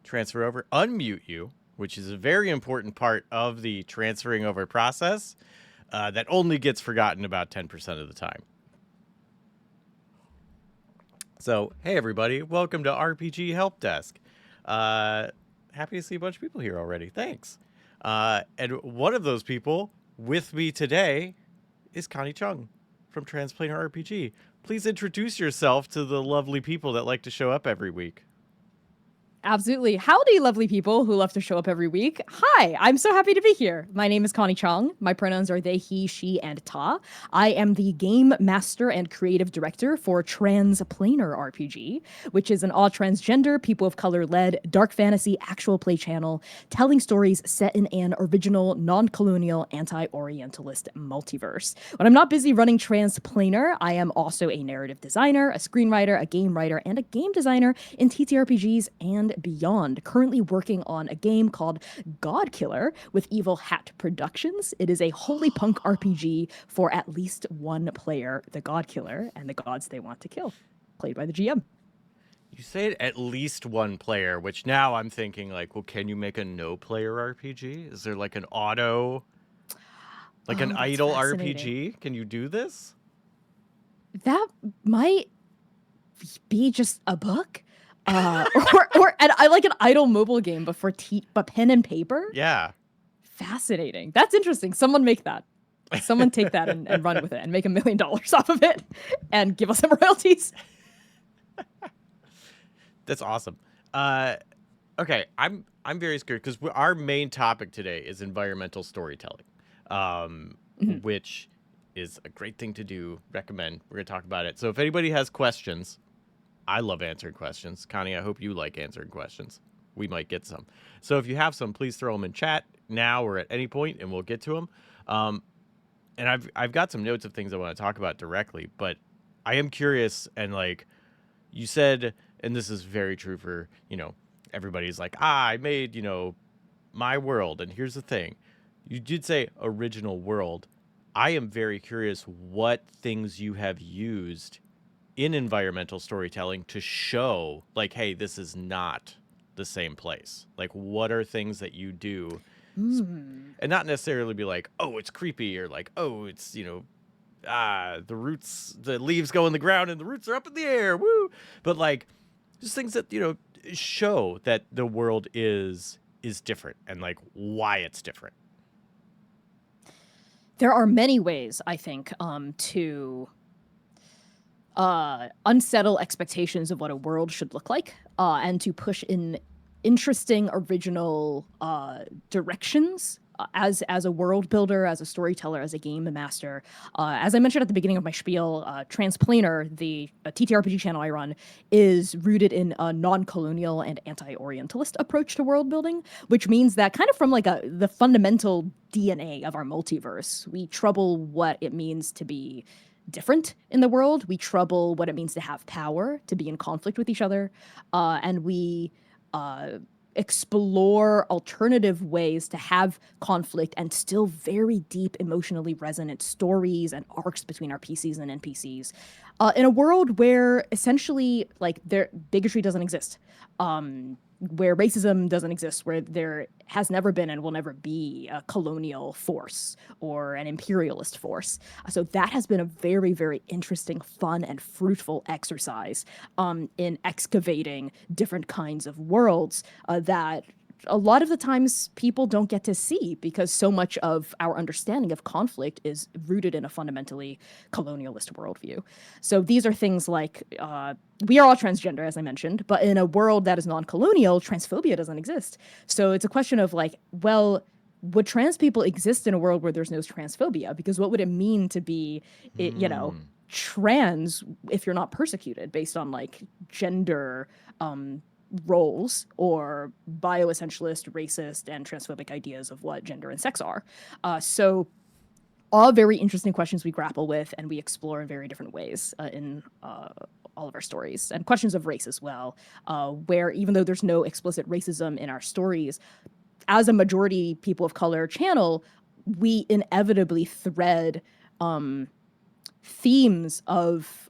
transfer over, unmute you, which is a very important part of the transferring over process that only gets forgotten about 10% of the time. So, hey everybody, welcome to RPG Help Desk. Happy to see a bunch of people here already. Thanks. And one of those people with me today is Connie Chang from Transplanar RPG. Please introduce yourself to the lovely people that like to show up every week. Absolutely. Howdy, lovely people who love to show up every week. Hi, I'm so happy to be here. My name is Connie Chang. My pronouns are they, he, she, and ta. I am the game master and creative director for Transplanar RPG, which is an all transgender, people of color led dark fantasy actual play channel telling stories set in an original, non colonial, anti Orientalist multiverse. When I'm not busy running Transplanar, I am also a narrative designer, a screenwriter, a game writer, and a game designer in TTRPGs and beyond. Currently working on a game called God Killer with Evil Hat Productions. It is a holy punk RPG for at least one player, the God Killer, and the gods they want to kill, played by the GM. You say it at least one player, which now I'm thinking like, well, can you make a no-player RPG? Is there like an auto, like an idle RPG? Can you do this? That might be just a book. or and I like an idle mobile game, but for but pen and paper. Yeah. Fascinating. That's interesting. Someone make that. Someone take that and run with it and make $1 million off of it and give us some royalties. That's awesome. Okay, I'm very scared because our main topic today is environmental storytelling, which is a great thing to do. Recommend. We're gonna talk about it. So if anybody has questions, I love answering questions. Connie, I hope you like answering questions. We might get some. So if you have some, please throw them in chat now or at any point, and we'll get to them. And I've got some notes of things I want to talk about directly, but I am curious. And like you said, and this is very true for, everybody's like, I made, my world. And here's the thing. You did say original world. I am very curious what things you have used in environmental storytelling to show like, hey, this is not the same place. Like, what are things that you do and not necessarily be like, oh, it's creepy, or like, oh, it's, the leaves go in the ground and the roots are up in the air. Woo. But like just things that, show that the world is different and like why it's different. There are many ways, I think, to unsettle expectations of what a world should look like, and to push in interesting, original directions as a world builder, as a storyteller, as a game master. As I mentioned at the beginning of my spiel, Transplanar, the TTRPG channel I run, is rooted in a non-colonial and anti-Orientalist approach to world building, which means that kind of from like the fundamental DNA of our multiverse, we trouble what it means to be different in the world. We trouble what it means to have power, to be in conflict with each other, and we explore alternative ways to have conflict and still very deep, emotionally resonant stories and arcs between our PCs and NPCs, in a world where essentially like bigotry doesn't exist, where racism doesn't exist, where there has never been and will never be a colonial force or an imperialist force. So that has been a very, very interesting, fun, and fruitful exercise in excavating different kinds of worlds that a lot of the times people don't get to see because so much of our understanding of conflict is rooted in a fundamentally colonialist worldview. So these are things like we are all transgender, as I mentioned, but in a world that is non-colonial, transphobia doesn't exist. So it's a question of like, well, would trans people exist in a world where there's no transphobia? Because what would it mean to be, trans if you're not persecuted based on like gender roles or bioessentialist, racist, and transphobic ideas of what gender and sex are? So all very interesting questions we grapple with and we explore in very different ways in all of our stories, and questions of race as well, where even though there's no explicit racism in our stories, as a majority people of color channel, we inevitably thread themes of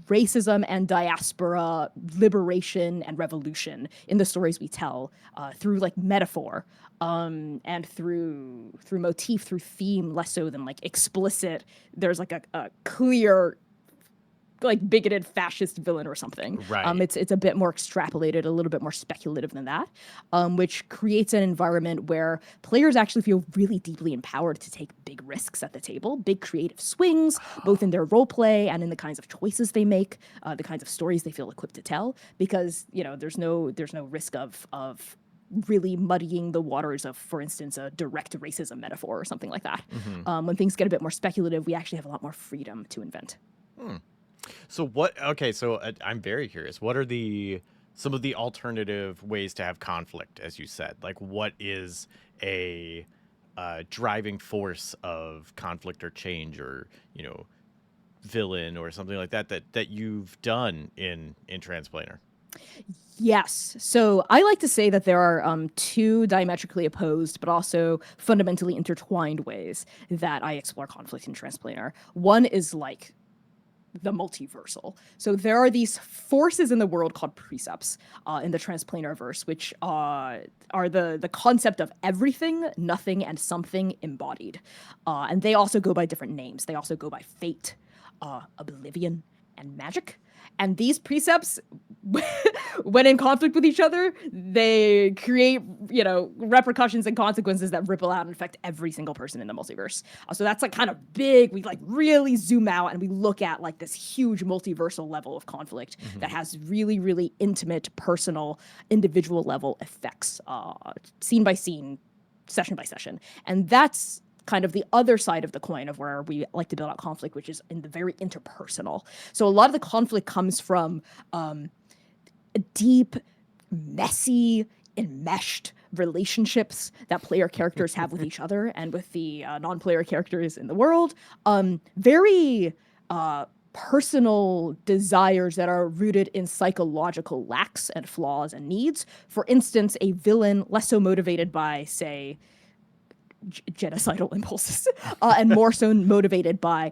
racism and diaspora, liberation and revolution in the stories we tell, through like metaphor, and through motif, through theme, less so than like explicit. There's like a clear like bigoted fascist villain or something. Right. It's a bit more extrapolated, a little bit more speculative than that, which creates an environment where players actually feel really deeply empowered to take big risks at the table, big creative swings, both in their role play and in the kinds of choices they make, the kinds of stories they feel equipped to tell. Because there's no risk of really muddying the waters of, for instance, a direct racism metaphor or something like that. When things get a bit more speculative, we actually have a lot more freedom to invent. So what? Okay, so I'm very curious. What are some of the alternative ways to have conflict, as you said? Like, what is a driving force of conflict or change, or villain or something like that you've done in Transplaner? Yes. So I like to say that there are two diametrically opposed, but also fundamentally intertwined ways that I explore conflict in Transplaner. One is like the multiversal. So there are these forces in the world called precepts in the Transplanar verse, which are the concept of everything, nothing, and something embodied. And they also go by different names. They also go by fate, oblivion, and magic. And these precepts, when in conflict with each other, they create, repercussions and consequences that ripple out and affect every single person in the multiverse. So that's like kind of big. We like really zoom out and we look at like this huge multiversal level of conflict that has really, really intimate, personal, individual level effects, scene by scene, session by session. And that's kind of the other side of the coin of where we like to build out conflict, which is in the very interpersonal. So a lot of the conflict comes from deep, messy, enmeshed relationships that player characters have with each other and with the non-player characters in the world. Very personal desires that are rooted in psychological lacks and flaws and needs. For instance, a villain less so motivated by, say, genocidal impulses, and more so motivated by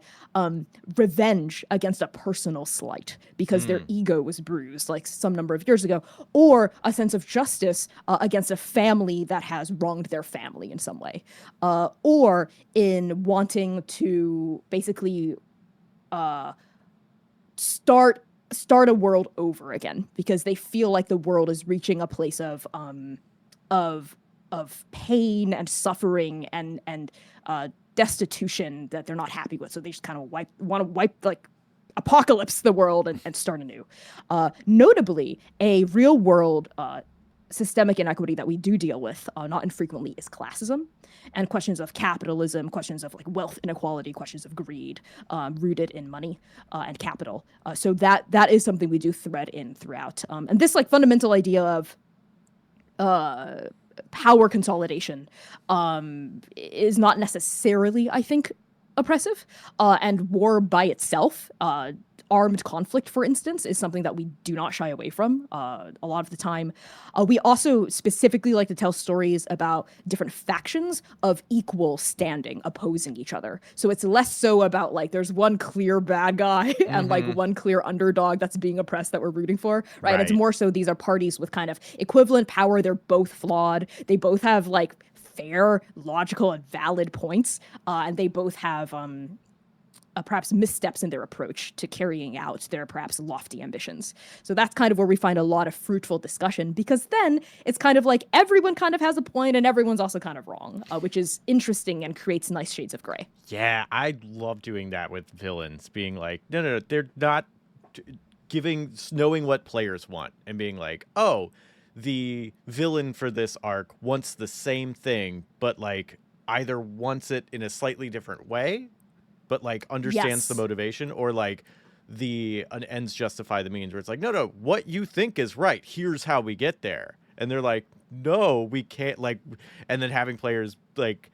revenge against a personal slight because their ego was bruised like some number of years ago, or a sense of justice against a family that has wronged their family in some way, or in wanting to basically start a world over again because they feel like the world is reaching a place of pain and suffering and destitution that they're not happy with. So they just kind of want to wipe like apocalypse the world and start anew. Notably, a real world systemic inequity that we do deal with not infrequently is classism and questions of capitalism, questions of like wealth inequality, questions of greed rooted in money and capital. So that is something we do thread in throughout. And this like fundamental idea of power consolidation is not necessarily, I think, oppressive. And war by itself, armed conflict, for instance, is something that we do not shy away from a lot of the time. We also specifically like to tell stories about different factions of equal standing opposing each other. So it's less so about like there's one clear bad guy and like one clear underdog that's being oppressed that we're rooting for, right? It's more so these are parties with kind of equivalent power. They're both flawed. They both have like fair, logical, and valid points, and they both have perhaps missteps in their approach to carrying out their perhaps lofty ambitions. So that's kind of where we find a lot of fruitful discussion, because then it's kind of like everyone kind of has a point and everyone's also kind of wrong, which is interesting and creates nice shades of gray. Yeah, I love doing that with villains, being like, no, they're not knowing what players want and being like, oh, the villain for this arc wants the same thing, but like either wants it in a slightly different way, but like understands the motivation, or like an ends justify the means, where it's like, no, what you think is right. Here's how we get there. And they're like, no, we can't, like, and then having players like,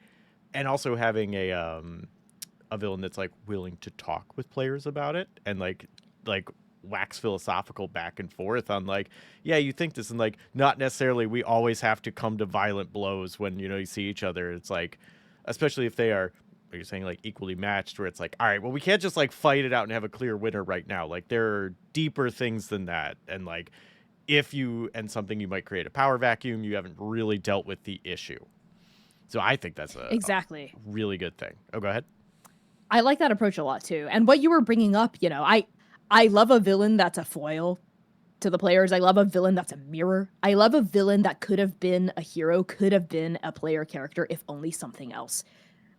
and also having a villain that's like willing to talk with players about it and like wax philosophical back and forth on like, yeah, you think this, and like not necessarily we always have to come to violent blows when you see each other. It's like, especially if they are are you saying like equally matched, where it's like, all right, well, we can't just like fight it out and have a clear winner right now. Like there are deeper things than that, and like if you and something you might create a power vacuum, you haven't really dealt with the issue. So I think that's a Exactly. really good thing. Oh, go ahead. I like that approach a lot too. And what you were bringing up, I love a villain that's a foil to the players. I love a villain that's a mirror. I love a villain that could have been a hero, could have been a player character if only something else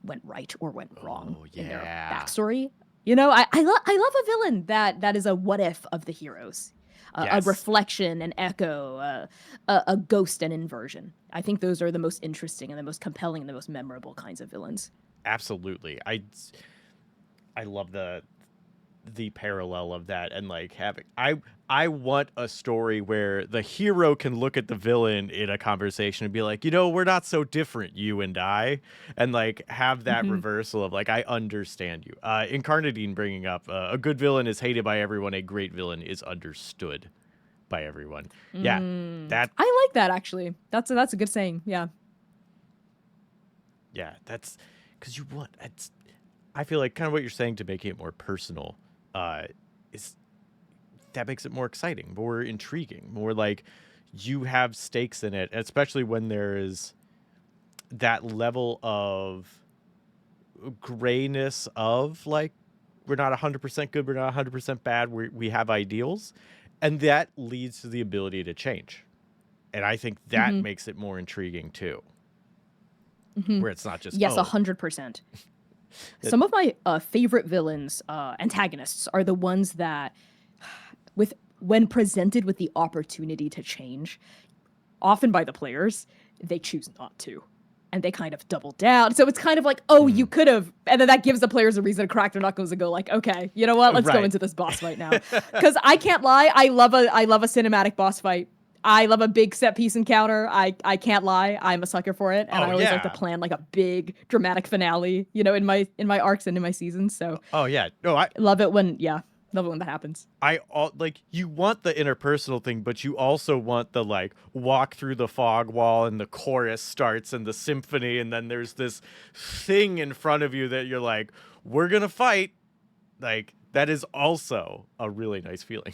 went right or went wrong in their backstory. I love a villain that is a what if of the heroes, a reflection, an echo, a ghost, and inversion. I think those are the most interesting and the most compelling and the most memorable kinds of villains. Absolutely. I love the parallel of that, and like having I want a story where the hero can look at the villain in a conversation and be like, we're not so different, you and I, and like have that reversal of like, I understand you. Incarnadine bringing up a good villain is hated by everyone, a great villain is understood by everyone. Yeah, that I like that actually. That's a good saying. Yeah. Yeah, that's because I feel like kind of what you're saying to make it more personal is that makes it more exciting, more intriguing, more like you have stakes in it, especially when there is that level of grayness of like, we're not 100% good, we're not 100% bad, we have ideals, and that leads to the ability to change. And I think that makes it more intriguing too, where it's not just, yes, 100%. Some of my favorite villains, antagonists, are the ones that, when presented with the opportunity to change, often by the players, they choose not to. And they kind of double down. So it's kind of like, you could have, and then that gives the players a reason to crack their knuckles and go like, okay, you know what? Let's go into this boss fight now. Because I can't lie, I love a cinematic boss fight. I love a big set piece encounter. I can't lie. I'm a sucker for it. And I always like to plan like a big dramatic finale, in my arcs and in my seasons. So no, I love it when that happens. Like, you want the interpersonal thing, but you also want the like walk through the fog wall and the chorus starts and the symphony, and then there's this thing in front of you that you're like, we're gonna fight. Like, that is also a really nice feeling.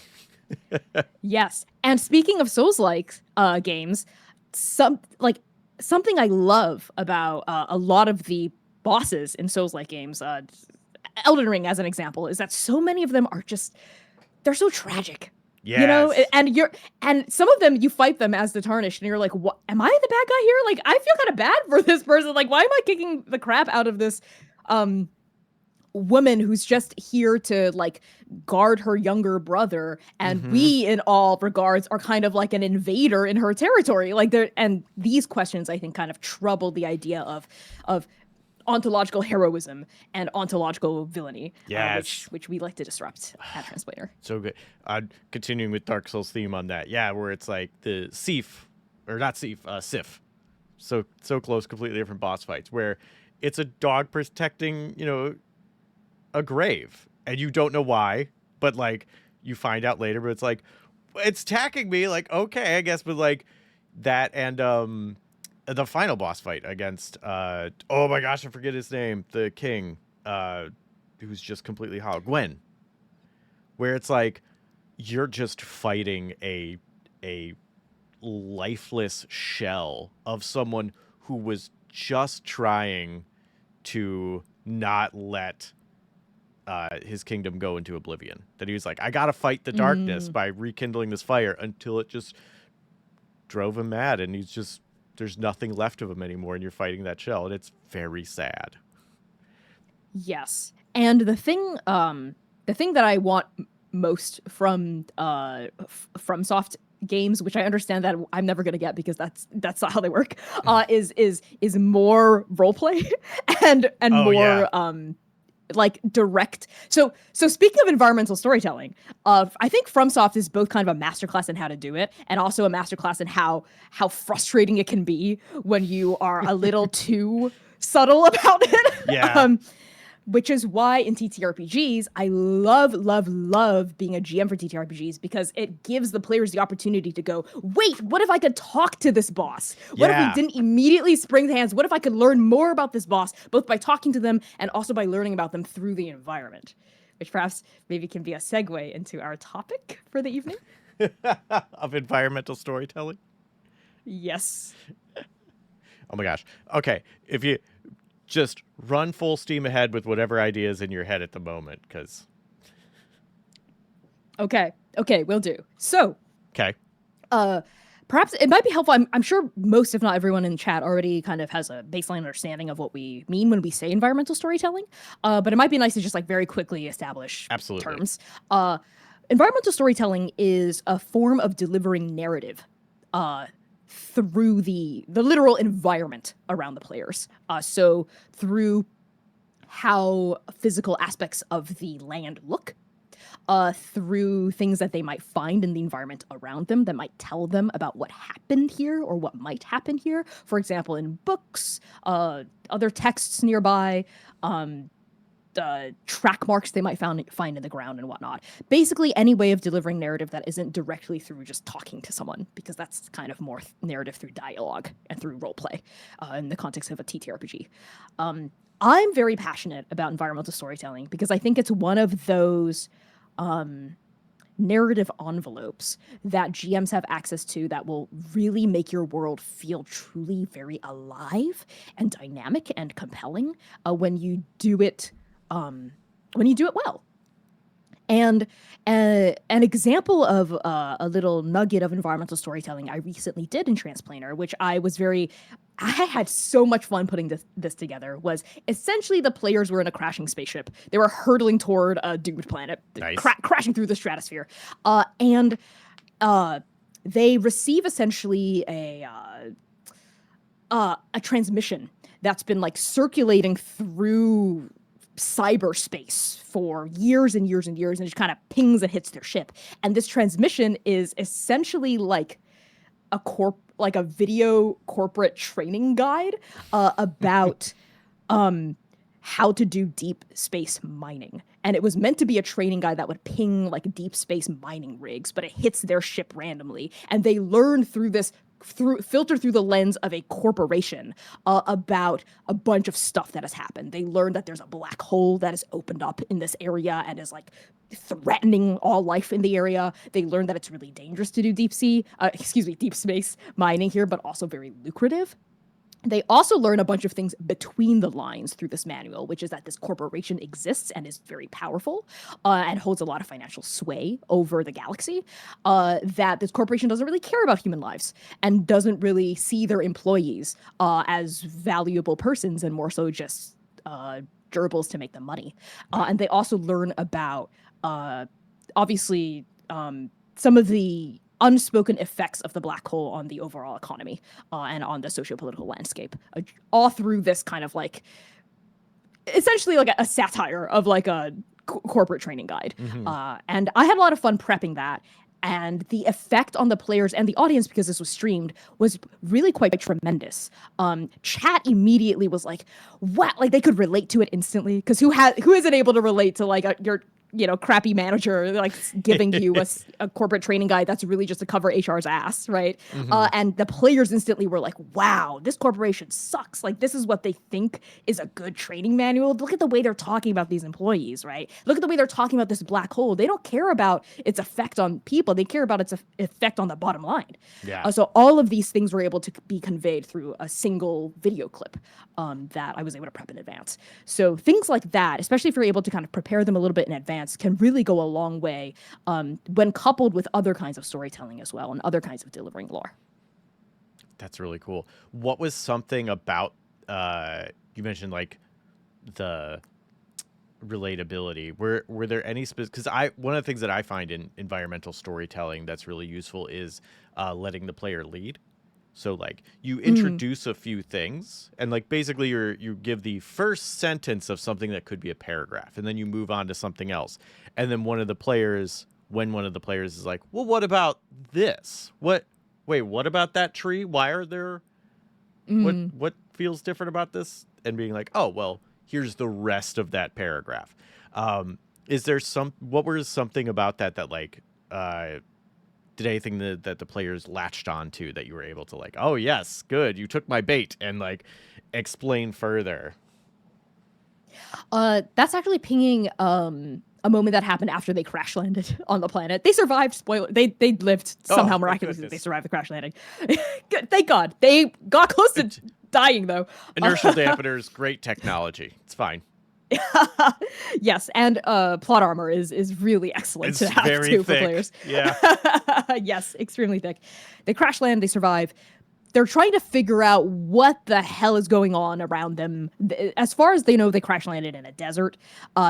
Yes. And speaking of Souls-like games, something I love about a lot of the bosses in Souls-like games, Elden Ring as an example, is that so many of them are they're so tragic. Yes. And some of them you fight them as the Tarnished and you're like, what, am I the bad guy here? Like, I feel kind of bad for this person. Like, why am I kicking the crap out of this woman who's just here to like guard her younger brother, and we in all regards are kind of like an invader in her territory. Like, and these questions I think kind of trouble the idea of ontological heroism and ontological villainy, which we like to disrupt at Translator. So good. Continuing with Dark Souls theme on that, where it's like the Sif, or not Sif, Sif. So close, completely different boss fights, where it's a dog protecting, a grave, and you don't know why, but like you find out later, but it's like, it's attacking me, like, okay, I guess, but like that, and the final boss fight against oh my gosh, I forget his name, the king, who's just completely hollow, Gwen, where it's like you're just fighting a lifeless shell of someone who was just trying to not let his kingdom go into oblivion. That he was like, I gotta fight the darkness by rekindling this fire, until it just drove him mad, and there's nothing left of him anymore, and you're fighting that shell, and it's very sad. Yes. And the thing that I want most from FromSoft games, which I understand that I'm never gonna get because that's not how they work, is more roleplay and more like direct. So speaking of environmental storytelling, I think FromSoft is both kind of a masterclass in how to do it, and also a masterclass in how frustrating it can be when you are a little too subtle about it. Yeah. which is why in TTRPGs, I love, love, love being a GM for TTRPGs because it gives the players the opportunity to go, wait, what if I could talk to this boss? What if we Yeah. didn't immediately spring the hands? What if I could learn more about this boss, both by talking to them and also by learning about them through the environment? Which perhaps maybe can be a segue into our topic for the evening. Of environmental storytelling. Yes. Oh my gosh. Okay, if you just run full steam ahead with whatever ideas in your head at the moment, because. Okay, will do. So, Okay. perhaps it might be helpful. I'm sure most, if not everyone in chat, already kind of has a baseline understanding of what we mean when we say environmental storytelling. But it might be nice to just like very quickly establish Absolutely. terms. Environmental storytelling is a form of delivering narrative through the literal environment around the players. So through how physical aspects of the land look, through things that they might find in the environment around them that might tell them about what happened here or what might happen here. For example, in books, other texts nearby, track marks they might find in the ground and whatnot. Basically, any way of delivering narrative that isn't directly through just talking to someone, because that's kind of more narrative through dialogue and through roleplay in the context of a TTRPG. I'm very passionate about environmental storytelling because I think it's one of those narrative envelopes that GMs have access to that will really make your world feel truly very alive and dynamic and compelling when you do it well. And an example of a little nugget of environmental storytelling I recently did in Transplanar, which I had so much fun putting this together, was essentially the players were in a crashing spaceship. They were hurtling toward a doomed planet, Nice. crashing through the stratosphere. And they receive essentially a transmission that's been like circulating through cyberspace for years and years and years, and it just kind of pings and hits their ship. And this transmission is essentially like a video corporate training guide about how to do deep space mining. And it was meant to be a training guide that would ping like deep space mining rigs, but it hits their ship randomly. And they learn through this filter through the lens of a corporation about a bunch of stuff that has happened. They learned that there's a black hole that has opened up in this area and is like threatening all life in the area. They learned that it's really dangerous to do deep space mining here, but also very lucrative. They also learn a bunch of things between the lines through this manual, which is that this corporation exists and is very powerful and holds a lot of financial sway over the galaxy, that this corporation doesn't really care about human lives and doesn't really see their employees as valuable persons and more so just gerbils to make them money. And they also learn about, obviously, some of the unspoken effects of the black hole on the overall economy and on the socio-political landscape, all through this kind of like essentially like a satire of like a corporate training guide. And I had a lot of fun prepping that. And the effect on the players and the audience, because this was streamed, was really quite tremendous. Chat immediately was like, "What?" Like they could relate to it instantly. Because who isn't able to relate to like your crappy manager like giving you a corporate training guide that's really just to cover HR's ass, right? And the players instantly were like, "Wow, this corporation sucks. Like this is what they think is a good training manual. Look at the way they're talking about these employees, right? Look at the way they're talking about this black hole. They don't care about its effect on people. They care about its effect on the bottom line." Yeah. So all of these things were able to be conveyed through a single video clip that I was able to prep in advance. So things like that, especially if you're able to kind of prepare them a little bit in advance, can really go a long way when coupled with other kinds of storytelling as well and other kinds of delivering lore. That's really cool. What was something about you mentioned like the relatability? Were there any because one of the things that I find in environmental storytelling that's really useful is letting the player lead. So like you introduce a few things and like basically you give the first sentence of something that could be a paragraph and then you move on to something else. And then when one of the players is like, "Well, what about this? What about that tree? Why are there what feels different about this?" And being like, "Oh, well, here's the rest of that paragraph. Is there what was something about that like, did anything that the players latched onto that you were able to like, oh yes, good, you took my bait, and like explain further? That's actually pinging a moment that happened after they crash landed on the planet. They survived. Spoiler. They lived Oh, somehow thank miraculously. They goodness. survived the crash landing. Thank God. They got close to dying though. Inertial dampeners, great technology. It's fine. Yes, and plot armor is really excellent It's to have very too for thick. players. Yeah. Yes, extremely thick. They crash land. They survive. They're trying to figure out what the hell is going on around them. As far as they know, they crash landed in a desert.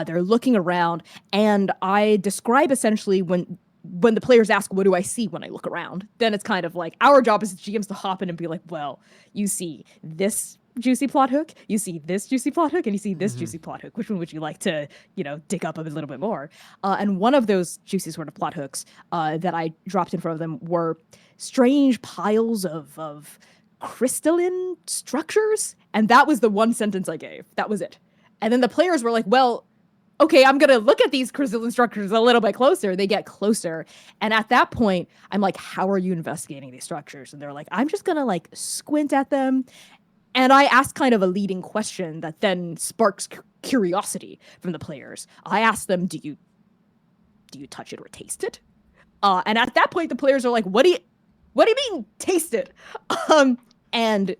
They're looking around, and I describe essentially when the players ask, "What do I see when I look around?" Then it's kind of like our job as GMs to hop in and be like, "Well, you see this juicy plot hook, you see this juicy plot hook, and you see this juicy plot hook. Which one would you like to, dig up a little bit more?" And one of those juicy sort of plot hooks that I dropped in front of them were strange piles of crystalline structures, and that was the one sentence I gave. That was it. And then the players were like, "Well, okay, I'm gonna look at these crystalline structures a little bit closer." They get closer, and at that point, I'm like, "How are you investigating these structures?" And they're like, "I'm just gonna like squint at them." And I ask kind of a leading question that then sparks curiosity from the players. I ask them, "Do you touch it or taste it?" And at that point, the players are like, "What do you mean taste it?" And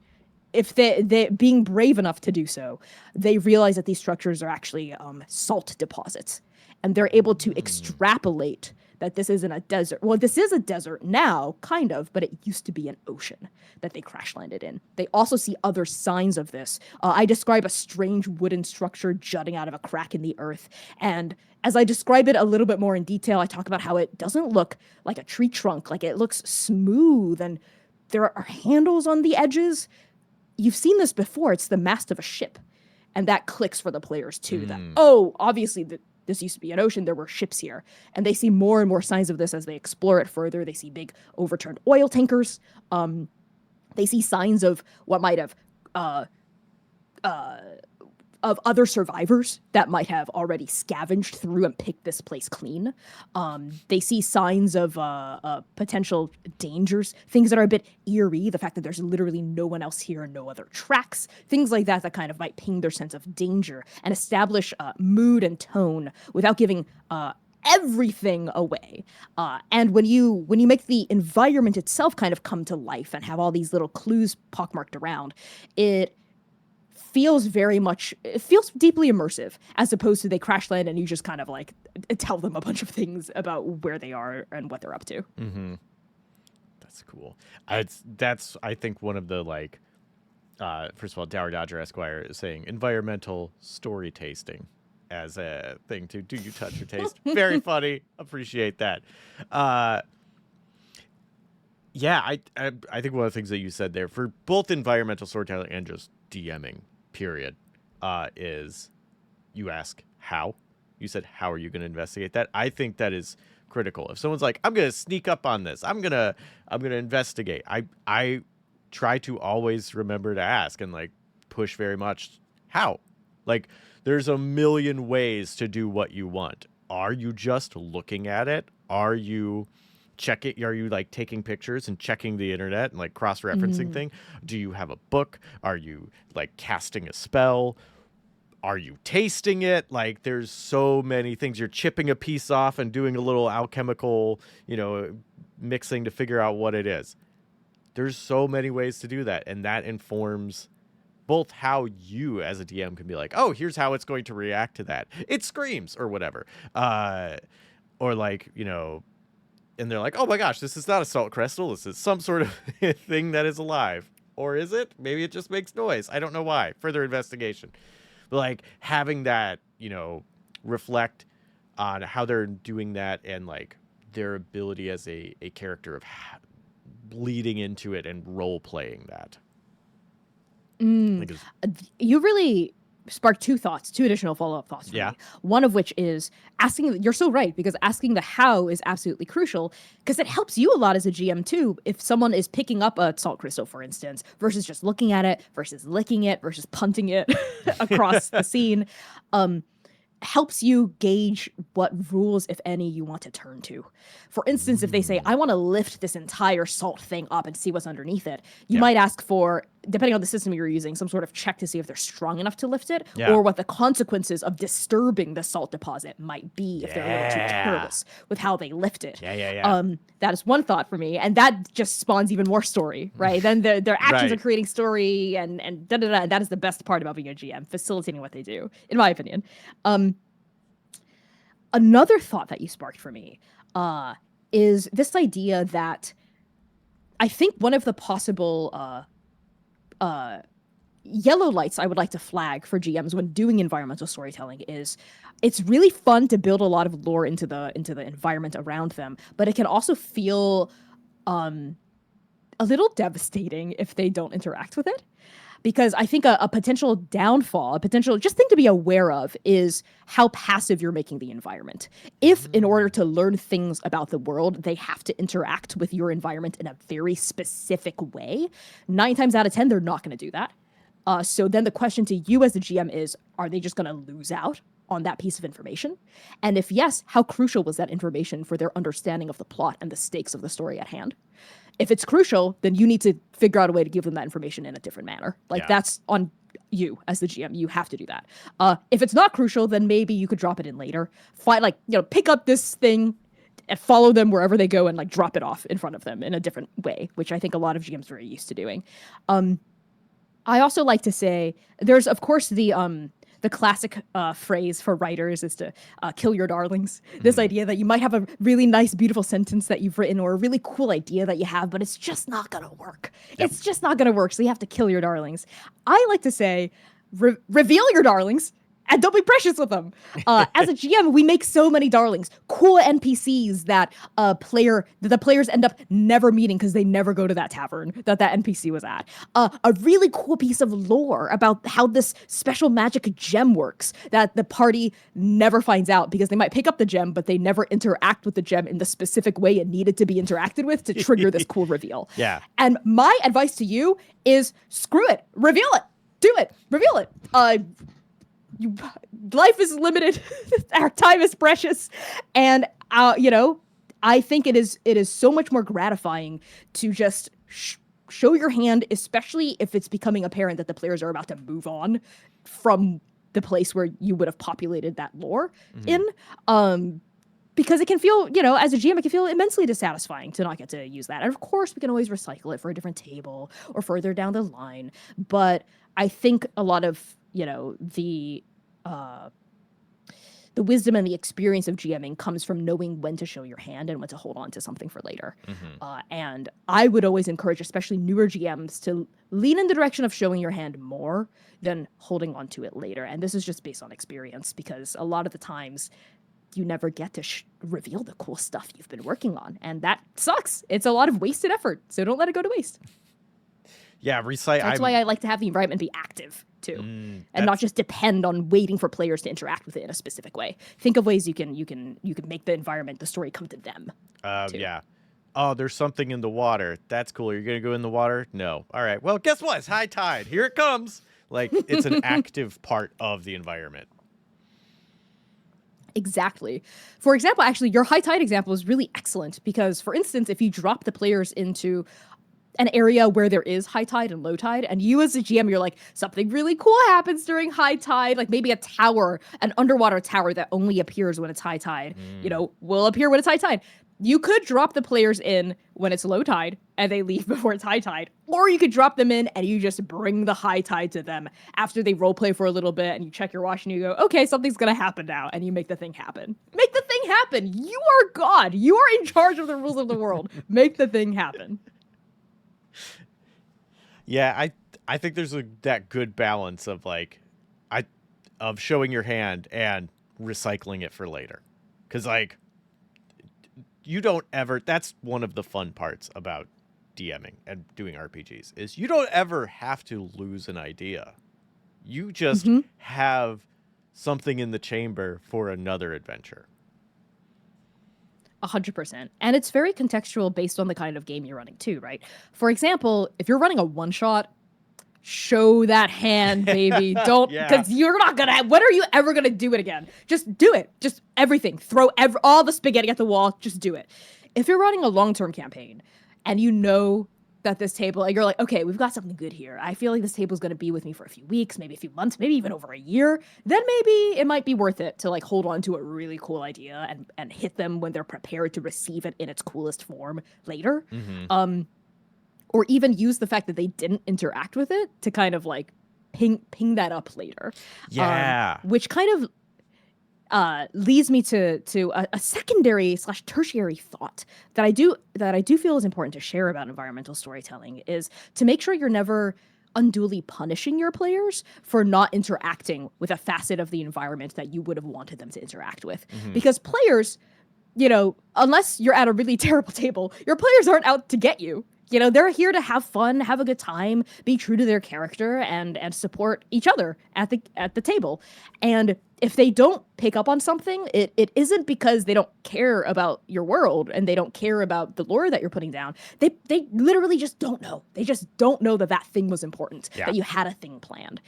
if they being brave enough to do so, they realize that these structures are actually salt deposits, and they're able to extrapolate that this isn't a desert. Well, this is a desert now, kind of, but it used to be an ocean that they crash landed in. They also see other signs of this. I describe a strange wooden structure jutting out of a crack in the earth, and as I describe it a little bit more in detail, I talk about how it doesn't look like a tree trunk, like it looks smooth, and there are handles on the edges. You've seen this before. It's the mast of a ship. And that clicks for the players too, that, oh, obviously this used to be an ocean. There were ships here. And they see more and more signs of this as they explore it further. They see big overturned oil tankers. They see signs of what might have uh, uh, of other survivors that might have already scavenged through and picked this place clean. They see signs of potential dangers, things that are a bit eerie, the fact that there's literally no one else here and no other tracks, things like that that kind of might ping their sense of danger and establish mood and tone without giving everything away. And when you make the environment itself kind of come to life and have all these little clues pockmarked around, it feels deeply immersive, as opposed to they crash land and you just kind of like tell them a bunch of things about where they are and what they're up to. That's cool. That's I think one of the like, first of all, Dower Dodger Esquire is saying environmental story tasting as a thing to do you touch or taste. Very funny. Appreciate that. Yeah, I think one of the things that you said there for both environmental storytelling and just DMing, period, is you ask how. You said, how are you going to investigate that? I think that is critical. If someone's like, I'm going to sneak up on this, I'm gonna investigate. I try to always remember to ask and like push very much how. Like, there's a million ways to do what you want. Are you just looking at it? Are you are you like taking pictures and checking the internet and like cross-referencing thing? Do you have a book? Are you like casting a spell? Are you tasting it? Like, there's so many things. You're chipping a piece off and doing a little alchemical, mixing to figure out what it is. There's so many ways to do that, and that informs both how you as a DM can be like, oh, here's how it's going to react to that. It screams or whatever. Or like, and they're like, oh my gosh, this is not a salt crystal. This is some sort of thing that is alive. Or is it? Maybe it just makes noise. I don't know why. Further investigation. But like having that, reflect on how they're doing that and like their ability as a character of bleeding into it and role playing that. You really sparked two additional follow-up thoughts for Yeah. me. One of which is asking, you're so right, because asking the how is absolutely crucial, because it helps you a lot as a GM too. If someone is picking up a salt crystal, for instance, versus just looking at it, versus licking it, versus punting it across the scene, helps you gauge what rules, if any, you want to turn to. For instance, if they say, I want to lift this entire salt thing up and see what's underneath it, you might ask for, depending on the system you're using, some sort of check to see if they're strong enough to lift it, or what the consequences of disturbing the salt deposit might be if they're a little too careless with how they lift it. That is one thought for me, and that just spawns even more story, right? Then their actions are creating story, and da-da-da. That is the best part about being a GM, facilitating what they do, in my opinion. Another thought that you sparked for me is this idea that I think one of the possible yellow lights I would like to flag for GMs when doing environmental storytelling is it's really fun to build a lot of lore into the environment around them, but it can also feel a little devastating if they don't interact with it. Because I think a potential downfall, a potential just thing to be aware of is how passive you're making the environment. If in order to learn things about the world, they have to interact with your environment in a very specific way, 9 times out of 10, they're not going to do that. So then the question to you as the GM is, are they just going to lose out on that piece of information? And if yes, how crucial was that information for their understanding of the plot and the stakes of the story at hand? If it's crucial, then you need to figure out a way to give them that information in a different manner. Like that's on you as the GM. You have to do that. If it's not crucial, then maybe you could drop it in later. Pick up this thing and follow them wherever they go and like drop it off in front of them in a different way, which I think a lot of GMs are very used to doing. I also like to say there's of course the classic phrase for writers is to kill your darlings. This idea that you might have a really nice, beautiful sentence that you've written or a really cool idea that you have, but it's just not going to work. It's just not going to work. So you have to kill your darlings. I like to say, reveal your darlings and don't be precious with them. As a GM, we make so many darlings, cool NPCs that the players end up never meeting because they never go to that tavern that NPC was at. A really cool piece of lore about how this special magic gem works that the party never finds out because they might pick up the gem, but they never interact with the gem in the specific way it needed to be interacted with to trigger this cool reveal. Yeah. And my advice to you is screw it. Reveal it. Do it. Reveal it. Life is limited. Our time is precious. And, I think it is so much more gratifying to just show your hand, especially if it's becoming apparent that the players are about to move on from the place where you would have populated that lore in. Because it can feel, as a GM, it can feel immensely dissatisfying to not get to use that. And of course, we can always recycle it for a different table or further down the line. But I think a lot of, the wisdom and the experience of GMing comes from knowing when to show your hand and when to hold on to something for later. And I would always encourage, especially newer GMs, to lean in the direction of showing your hand more than holding on to it later. And this is just based on experience, because a lot of the times you never get to reveal the cool stuff you've been working on. And that sucks. It's a lot of wasted effort. So don't let it go to waste. Yeah, That's why I like to have the environment be active too, and not just depend on waiting for players to interact with it in a specific way. Think of ways you can make the environment, the story, come to them. Yeah. Oh, there's something in the water. That's cool. You're gonna go in the water? No. All right. Well, guess what? It's high tide. Here it comes. Like, it's an active part of the environment. Exactly. For example, actually, your high tide example is really excellent because, for instance, if you drop the players into an area where there is high tide and low tide, and you as a GM, you're like, something really cool happens during high tide, like maybe a tower, an underwater tower that only appears when it's high tide, will appear when it's high tide. You could drop the players in when it's low tide and they leave before it's high tide, or you could drop them in and you just bring the high tide to them after they roleplay for a little bit and you check your watch and you go, okay, something's gonna happen now, and you make the thing happen. Make the thing happen. You are God. You are in charge of the rules of the world. Make the thing happen. Yeah, I think there's that good balance of of showing your hand and recycling it for later, because you don't ever. That's one of the fun parts about DMing and doing RPGs is you don't ever have to lose an idea. You just Mm-hmm. have something in the chamber for another adventure. 100%. And it's very contextual based on the kind of game you're running too, right? For example, if you're running a one shot, show that hand, baby. Don't, Yeah. because you're not gonna. When are you ever gonna do it again? Just do it. Just everything. Throw all the spaghetti at the wall. Just do it. If you're running a long-term campaign, and you know that this table, like, you're like, okay, we've got something good here. I feel like this table is gonna be with me for a few weeks, maybe a few months, maybe even over a year. Then maybe it might be worth it to like hold on to a really cool idea and hit them when they're prepared to receive it in its coolest form later. Mm-hmm. Or even use the fact that they didn't interact with it to kind of like ping that up later. Yeah. Which kind of leads me to a secondary / tertiary thought that I do feel is important to share about environmental storytelling is to make sure you're never unduly punishing your players for not interacting with a facet of the environment that you would have wanted them to interact with. Mm-hmm. Because players, unless you're at a really terrible table, your players aren't out to get you. They're here to have fun, have a good time, be true to their character, and support each other at the table. And if they don't pick up on something, it isn't because they don't care about your world and they don't care about the lore that you're putting down. They literally just don't know. They just don't know that thing was important, that you had a thing planned.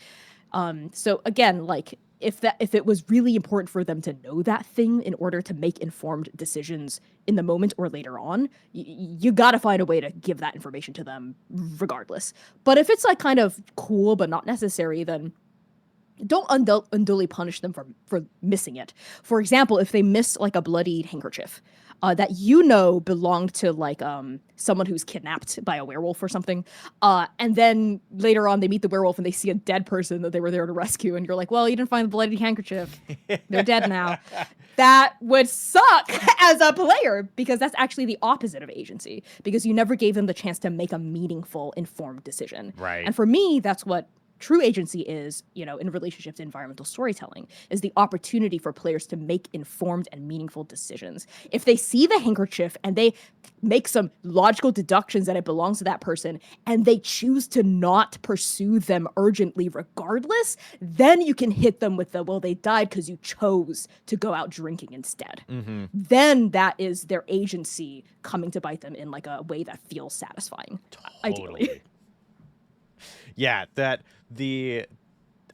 So again, like, if it was really important for them to know that thing in order to make informed decisions in the moment or later on, you got to find a way to give that information to them regardless. But if it's like kind of cool but not necessary, then don't unduly punish them for missing it. For example, if they miss like a bloodied handkerchief that belonged to like someone who's kidnapped by a werewolf or something, and then later on they meet the werewolf and they see a dead person that they were there to rescue, and you're like, well, you didn't find the bloodied handkerchief. They're dead now. That would suck as a player, because that's actually the opposite of agency, because you never gave them the chance to make a meaningful, informed decision. Right. And for me, that's what true agency is, in relationship to environmental storytelling, is the opportunity for players to make informed and meaningful decisions. If they see the handkerchief and they make some logical deductions that it belongs to that person, and they choose to not pursue them urgently regardless, then you can hit them with well, they died because you chose to go out drinking instead. Mm-hmm. Then that is their agency coming to bite them in like a way that feels satisfying, ideally. Yeah,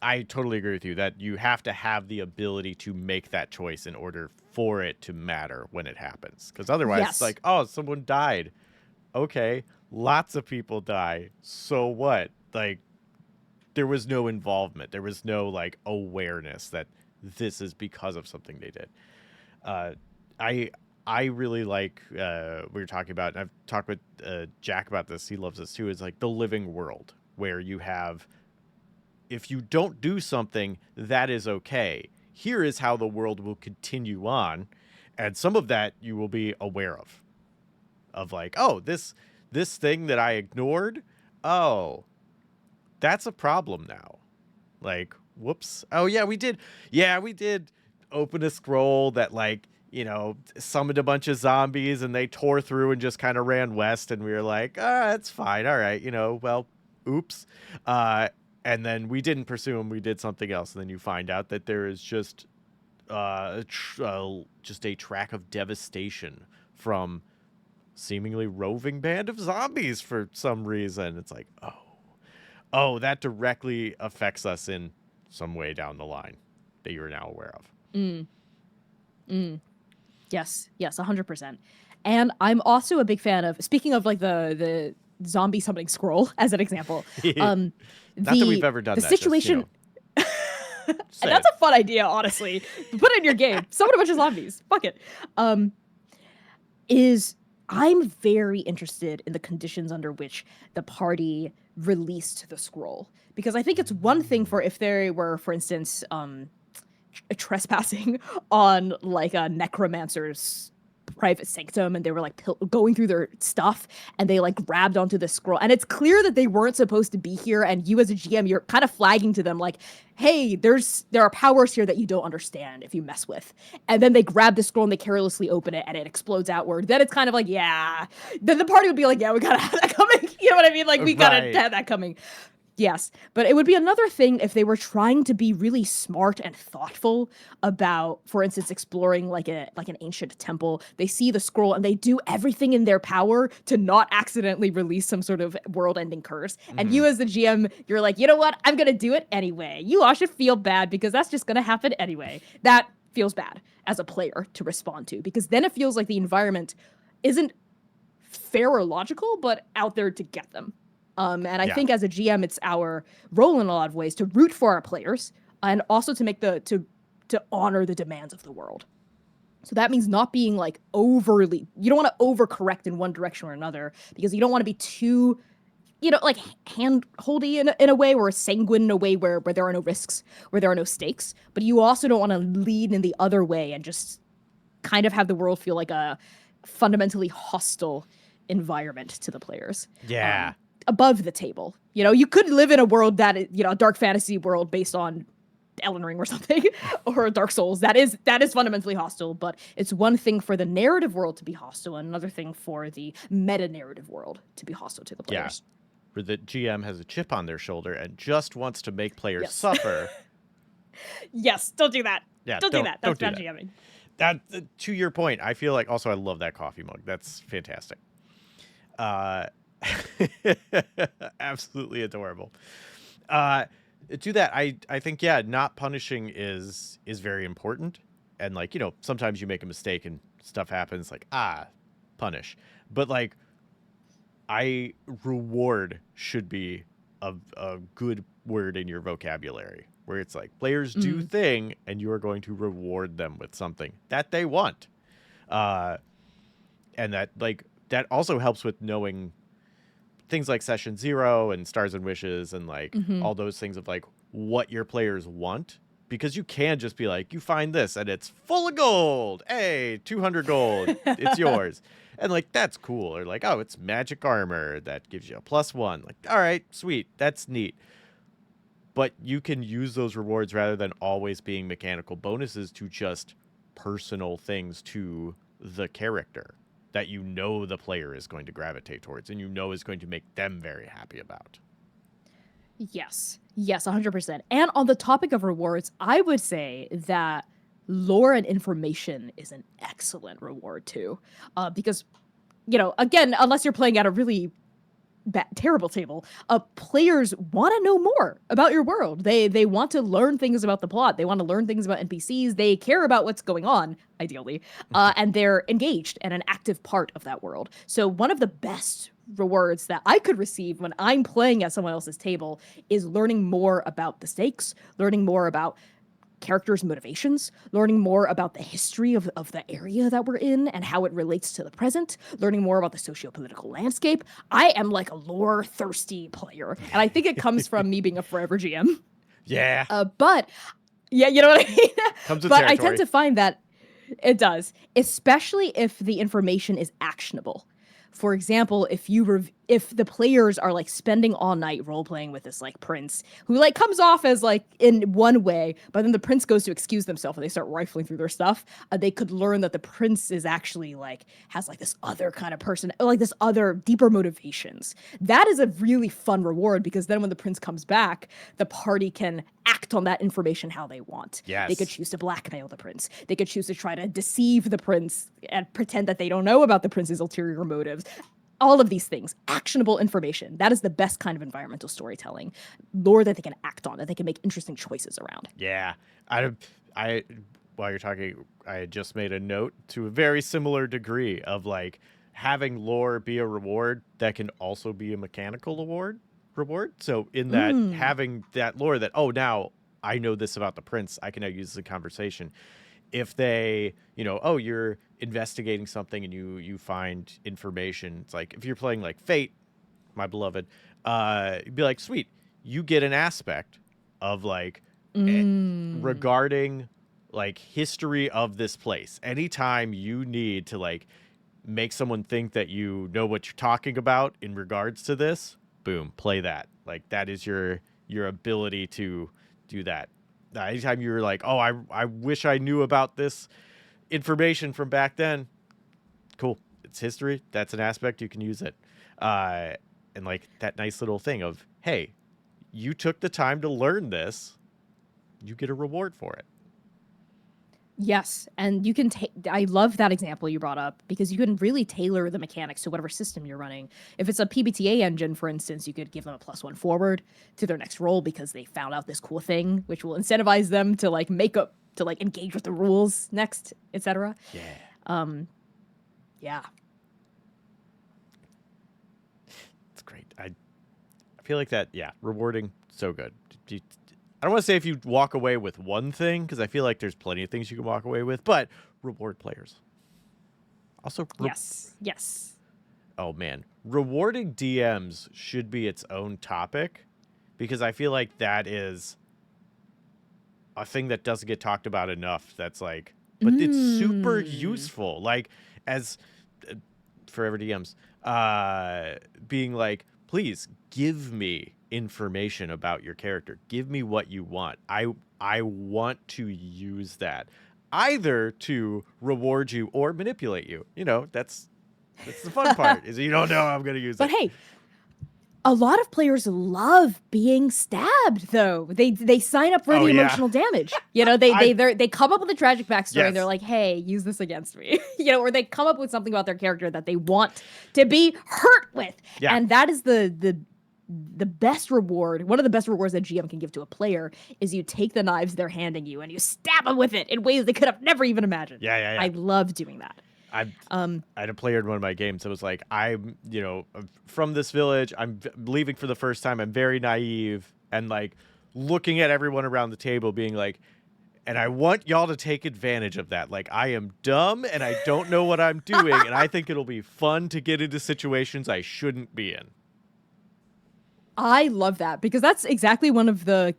I totally agree with you that you have to have the ability to make that choice in order for it to matter when it happens. Because otherwise, it's like, oh, someone died. Okay, lots of people die. So what? Like, there was no involvement. There was no like awareness that this is because of something they did. I really like we were talking about, and I've talked with Jack about this. He loves this too. Is like the living world, where you have, if you don't do something, that is okay. Here is how the world will continue on, and some of that you will be aware of like, oh, this thing that I ignored, oh, that's a problem now. Like, whoops. Oh yeah, we did open a scroll that like, summoned a bunch of zombies and they tore through and just kind of ran west, and we were like, that's fine, all right, well, oops. And then we didn't pursue them, we did something else, and then you find out that there is just a track of devastation from seemingly roving band of zombies for some reason. It's like, oh, that directly affects us in some way down the line that you're now aware of. Yes, 100%. And I'm also a big fan of, speaking of like the zombie summoning scroll as an example. Not that we've ever done the that. situation. Just, and that's a fun idea, honestly. Put it in your game. Summon a bunch of zombies. Fuck it. I'm very interested in the conditions under which the party released the scroll, because I think it's one thing for if they were, for instance, trespassing on like a necromancer's private sanctum, and they were like going through their stuff and they like grabbed onto the scroll, and it's clear that they weren't supposed to be here, and you as a GM, you're kind of flagging to them like, hey, there are powers here that you don't understand if you mess with. And then they grab the scroll and they carelessly open it and it explodes outward. Then it's kind of like, yeah, then the party would be like, yeah, we gotta have that coming. You know what I mean? Like, we gotta have that coming. Yes, but it would be another thing if they were trying to be really smart and thoughtful about, for instance, exploring like an ancient temple. They see the scroll and they do everything in their power to not accidentally release some sort of world-ending curse. And Hmm. you as the GM, you're like, you know what? I'm gonna do it anyway. You all should feel bad because that's just gonna happen anyway. That feels bad as a player to respond to because then it feels like the environment isn't fair or logical, but out there to get them. And I Yeah. think as a GM, it's our role in a lot of ways to root for our players and also to make to honor the demands of the world. So that means not being like overly. You don't want to overcorrect in one direction or another because you don't want to be too, like hand holdy in a way, or sanguine in a way where there are no risks, where there are no stakes. But you also don't want to lead in the other way and just kind of have the world feel like a fundamentally hostile environment to the players. Yeah. Above the table. You could live in a world a dark fantasy world based on Elden Ring or something, or Dark Souls. That is fundamentally hostile, but it's one thing for the narrative world to be hostile, and another thing for the meta narrative world to be hostile to the Yeah. players. Where the GM has a chip on their shoulder and just wants to make players Yes. suffer. Yes, don't do that. Yeah, Don't do that. That's don't do bad that. GMing. That to your point, I feel like also I love that coffee mug. That's fantastic. Uh, absolutely adorable. To that, I think not punishing is very important. And like sometimes you make a mistake and stuff happens. Like punish. But like reward should be a good word in your vocabulary. Where it's like players do thing, and you are going to reward them with something that they want. And that also helps with knowing things like Session Zero and Stars and Wishes and like all those things of like what your players want. Because you can just be like, you find this and it's full of gold. Hey, 200 gold. It's yours. And like, that's cool. Or like, oh, it's magic armor that gives you a +1. Like, all right, sweet. That's neat. But you can use those rewards rather than always being mechanical bonuses to just personal things to the character that the player is going to gravitate towards and is going to make them very happy about. Yes. Yes, 100%. And on the topic of rewards, I would say that lore and information is an excellent reward too. Because, again, unless you're playing at a really terrible table, players want to know more about your world. They want to learn things about the plot. They want to learn things about NPCs. They care about what's going on, ideally, and they're engaged and an active part of that world. So one of the best rewards that I could receive when I'm playing at someone else's table is learning more about the stakes, learning more about characters' motivations, learning more about the history of the area that we're in and how it relates to the present, learning more about the socio-political landscape. I am like a lore-thirsty player, and I think it comes from me being a forever GM. Yeah. But, yeah, you know what I mean? Comes with But territory. I tend to find that it does, especially if the information is actionable. For example, if the players are like spending all night role playing with this like prince who like comes off as like in one way, but then the prince goes to excuse themselves and they start rifling through their stuff, they could learn that the prince is actually like has like this other kind of person, like this other deeper motivations. That is a really fun reward because then when the prince comes back, the party can act on that information how they want. Yes. They could choose to blackmail the prince. They could choose to try to deceive the prince and pretend that they don't know about the prince's ulterior motives. All of these things, actionable information. That is the best kind of environmental storytelling. Lore that they can act on, that they can make interesting choices around. Yeah. I while you're talking, I just made a note to a very similar degree of like having lore be a reward that can also be a mechanical reward. So in that having that lore that, oh, now I know this about the prince, I can now use the conversation. If they, oh, you're investigating something and you find information, it's like if you're playing like Fate, my beloved, you'd be like, sweet, you get an aspect of like regarding like history of this place. Anytime you need to like make someone think that you know what you're talking about in regards to this, boom, play that. Like that is your ability to do that. Anytime you're like, oh, I wish I knew about this information from back then. Cool. It's history. That's an aspect. You can use it. And like that nice little thing of, hey, you took the time to learn this, you get a reward for it. Yes, and you can take. I love that example you brought up because you can really tailor the mechanics to whatever system you're running. If it's a PBTA engine, for instance, you could give them a +1 forward to their next roll because they found out this cool thing, which will incentivize them to like engage with the rules next, etc. Yeah. Yeah. It's great. I feel like that, yeah, rewarding, so good. I don't want to say if you walk away with one thing, because I feel like there's plenty of things you can walk away with, but reward players. Also, yes. Oh, man. Rewarding DMs should be its own topic, because I feel like that is a thing that doesn't get talked about enough. That's like, but it's super useful. Like, as forever DMs, being like, please give me information about your character. Give me what you want. I want to use that either to reward you or manipulate you. You know, that's the fun part is you don't know how I'm going to use it. But hey, a lot of players love being stabbed, though. They sign up for the emotional damage. You know, they come up with a tragic backstory and they're like, hey, use this against me. You know, or they come up with something about their character that they want to be hurt with. Yeah. And that is the best reward. One of the best rewards that GM can give to a player is you take the knives they're handing you and you stab them with it in ways they could have never even imagined. Yeah. I love doing that. I had a player in one of my games that was like, I'm from this village. I'm leaving for the first time. I'm very naive and like looking at everyone around the table being like, and I want y'all to take advantage of that. Like, I am dumb and I don't know what I'm doing. And I think it'll be fun to get into situations I shouldn't be in. I love that because that's exactly one of the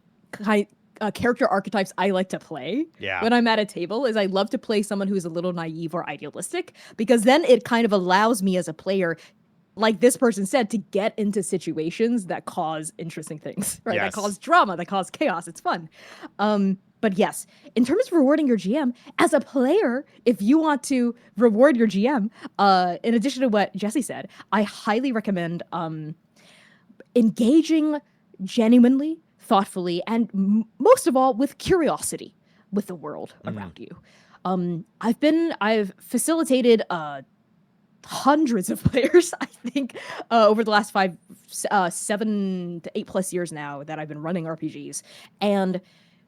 character archetypes I like to play when I'm at a table is I love to play someone who's a little naive or idealistic because then it kind of allows me as a player, like this person said, to get into situations that cause interesting things, right? That cause drama, that cause chaos. It's fun. But yes, in terms of rewarding your GM, as a player, if you want to reward your GM, in addition to what Jesse said, I highly recommend engaging genuinely, thoughtfully, and most of all, with curiosity with the world around you. I've facilitated hundreds of players, I think, over the last 7 to 8+ years now that I've been running RPGs. And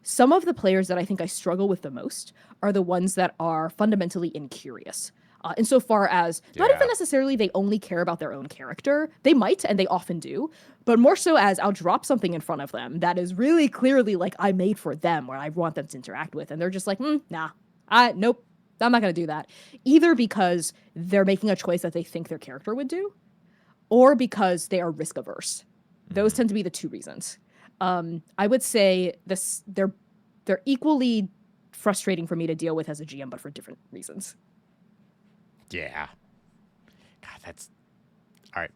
some of the players that I think I struggle with the most are the ones that are fundamentally incurious. Insofar as not even necessarily they only care about their own character. They might, and they often do, but more so as I'll drop something in front of them that is really clearly like I made for them or I want them to interact with. And they're just like, nah, nope, I'm not going to do that. Either because they're making a choice that they think their character would do, or because they are risk averse. Those tend to be the two reasons. I would say they're equally frustrating for me to deal with as a GM, but for different reasons. Yeah. God, that's all right.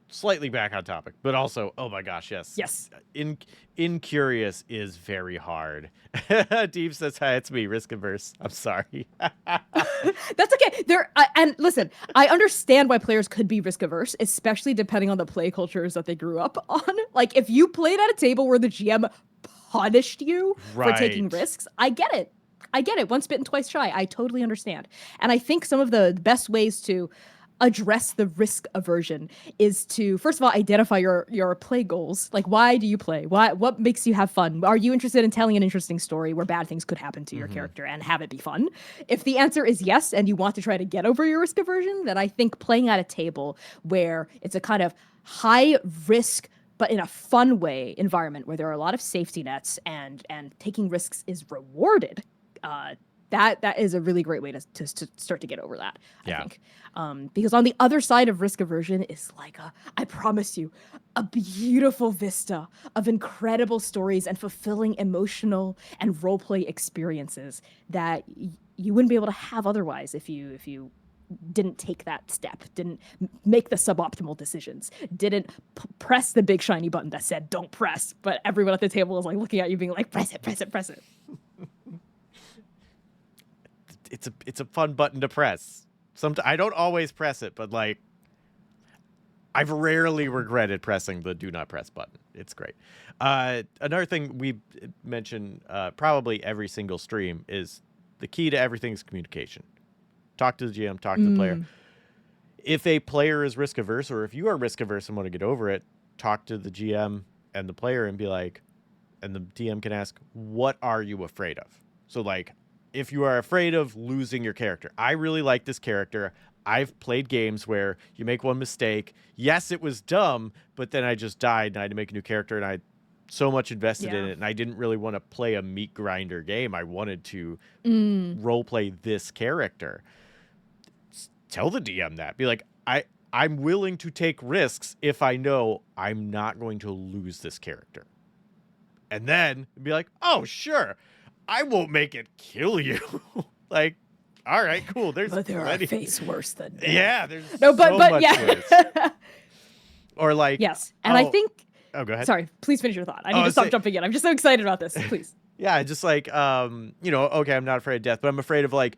Slightly back on topic, but also, oh my gosh, yes. Yes. Incurious is very hard. Deep says, hi, it's me, risk averse. I'm sorry. That's okay. And listen, I understand why players could be risk averse, especially depending on the play cultures that they grew up on. Like, if you played at a table where the GM punished you for taking risks, I get it. Once bitten, twice shy. I totally understand. And I think some of the best ways to address the risk aversion is to, first of all, identify your play goals. Like, why do you play? What makes you have fun? Are you interested in telling an interesting story where bad things could happen to your character and have it be fun? If the answer is yes, and you want to try to get over your risk aversion, then I think playing at a table where it's a kind of high risk but in a fun way environment where there are a lot of safety nets and taking risks is rewarded, that is a really great way to start to get over that, I think. Because on the other side of risk aversion is like, I promise you, a beautiful vista of incredible stories and fulfilling emotional and roleplay experiences that you wouldn't be able to have otherwise if you didn't take that step, didn't make the suboptimal decisions, didn't press the big shiny button that said don't press, but everyone at the table is like looking at you being like, press it. It's a fun button to press. I don't always press it, but like I've rarely regretted pressing the do not press button. It's great. Another thing we mention probably every single stream is the key to everything is communication. Talk to the GM, talk to the player. If a player is risk averse, or if you are risk averse and want to get over it, talk to the GM and the player and be like, and the DM can ask, what are you afraid of? So like, if you are afraid of losing your character, I really like this character. I've played games where you make one mistake. Yes, it was dumb, but then I just died and I had to make a new character and I so much invested in it and I didn't really want to play a meat grinder game. I wanted to role play this character. Tell the DM that. Be like, I'm willing to take risks if I know I'm not going to lose this character. And then be like, oh, sure, I won't make it kill you. Like, all right, cool. But there are fates worse than death. Yeah, there's no, but so but much yeah. worse. Or like, yes, and I think. Oh, go ahead. Sorry, please finish your thought. I need to stop jumping in. I'm just so excited about this. Please. Yeah, just like, okay, I'm not afraid of death, but I'm afraid of like,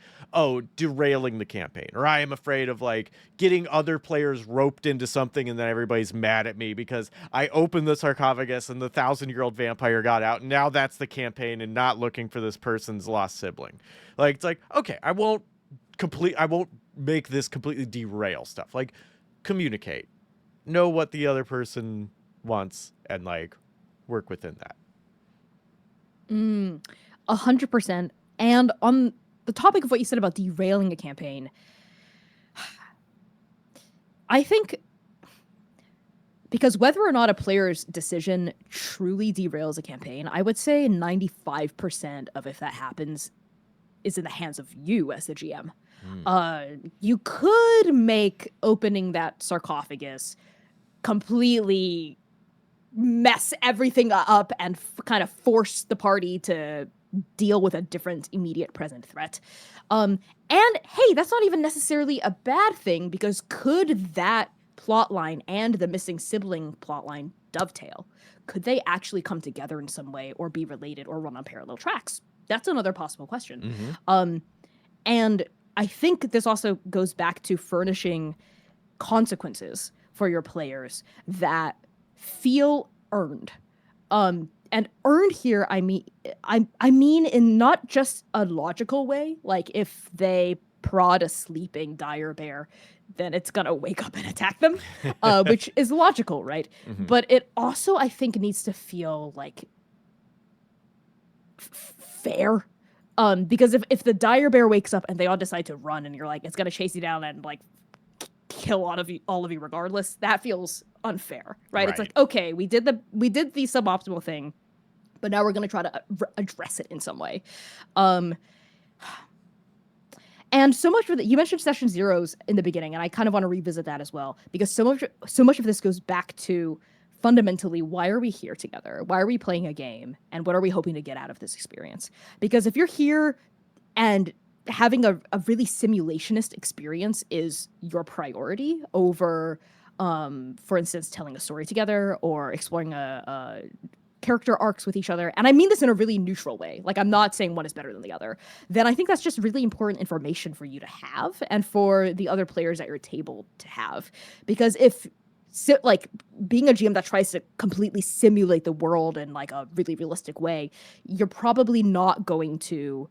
derailing the campaign. Or I am afraid of like getting other players roped into something and then everybody's mad at me because I opened the sarcophagus and the 1,000-year-old vampire got out. And now that's the campaign and not looking for this person's lost sibling. Like, it's like, okay, I won't make this completely derail stuff. Like, communicate. Know what the other person wants and like work within that. 100%. And on the topic of what you said about derailing a campaign, I think because whether or not a player's decision truly derails a campaign, I would say 95% of if that happens is in the hands of you as the GM. You could make opening that sarcophagus completely mess everything up and kind of force the party to deal with a different immediate present threat. And hey, that's not even necessarily a bad thing, because could that plotline and the missing sibling plotline dovetail? Could they actually come together in some way or be related or run on parallel tracks? That's another possible question. And I think this also goes back to furnishing consequences for your players that feel earned. And earned here, I mean in not just a logical way, like if they prod a sleeping dire bear, then it's gonna wake up and attack them, which is logical, right? But it also, I think, needs to feel like fair. Because if the dire bear wakes up and they all decide to run and you're like, it's gonna chase you down and like kill all of you regardless, that feels unfair, right? It's like, okay, we did the suboptimal thing, but now we're going to try to address it in some way. And so much for that, you mentioned session zeros in the beginning, and I kind of want to revisit that as well, because so much of this goes back to fundamentally, why are we here together? Why are we playing a game? And what are we hoping to get out of this experience? Because if you're here and having a really simulationist experience is your priority over, for instance, telling a story together or exploring a character arcs with each other, and I mean this in a really neutral way, like I'm not saying one is better than the other, then I think that's just really important information for you to have and for the other players at your table to have. Because if like being a GM that tries to completely simulate the world in like a really realistic way, you're probably not going to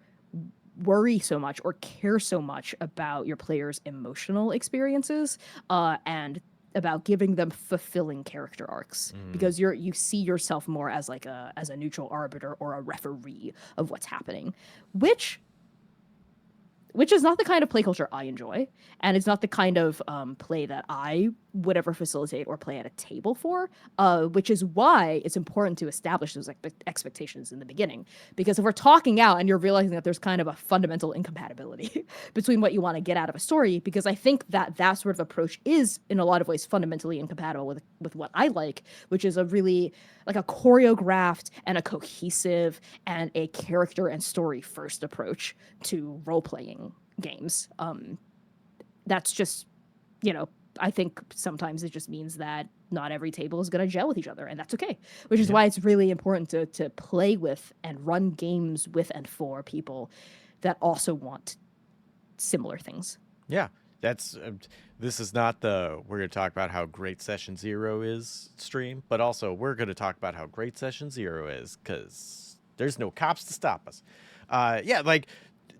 worry so much or care so much about your players' emotional experiences and about giving them fulfilling character arcs, because you see yourself more as like as a neutral arbiter or a referee of what's happening, which is not the kind of play culture I enjoy, and it's not the kind of play that I would ever facilitate or play at a table for, which is why it's important to establish those expectations in the beginning. Because if we're talking out and you're realizing that there's kind of a fundamental incompatibility between what you want to get out of a story, because I think that sort of approach is, in a lot of ways, fundamentally incompatible with what I like, which is a really, like a choreographed and a cohesive and a character and story first approach to role-playing games. That's just, I think sometimes it just means that not every table is going to gel with each other, and that's okay. Which is why it's really important to play with and run games with and for people that also want similar things. Yeah. That's this is not the we're going to talk about how great session 0 is stream, but also we're going to talk about how great session 0 is because there's no cops to stop us. Yeah, like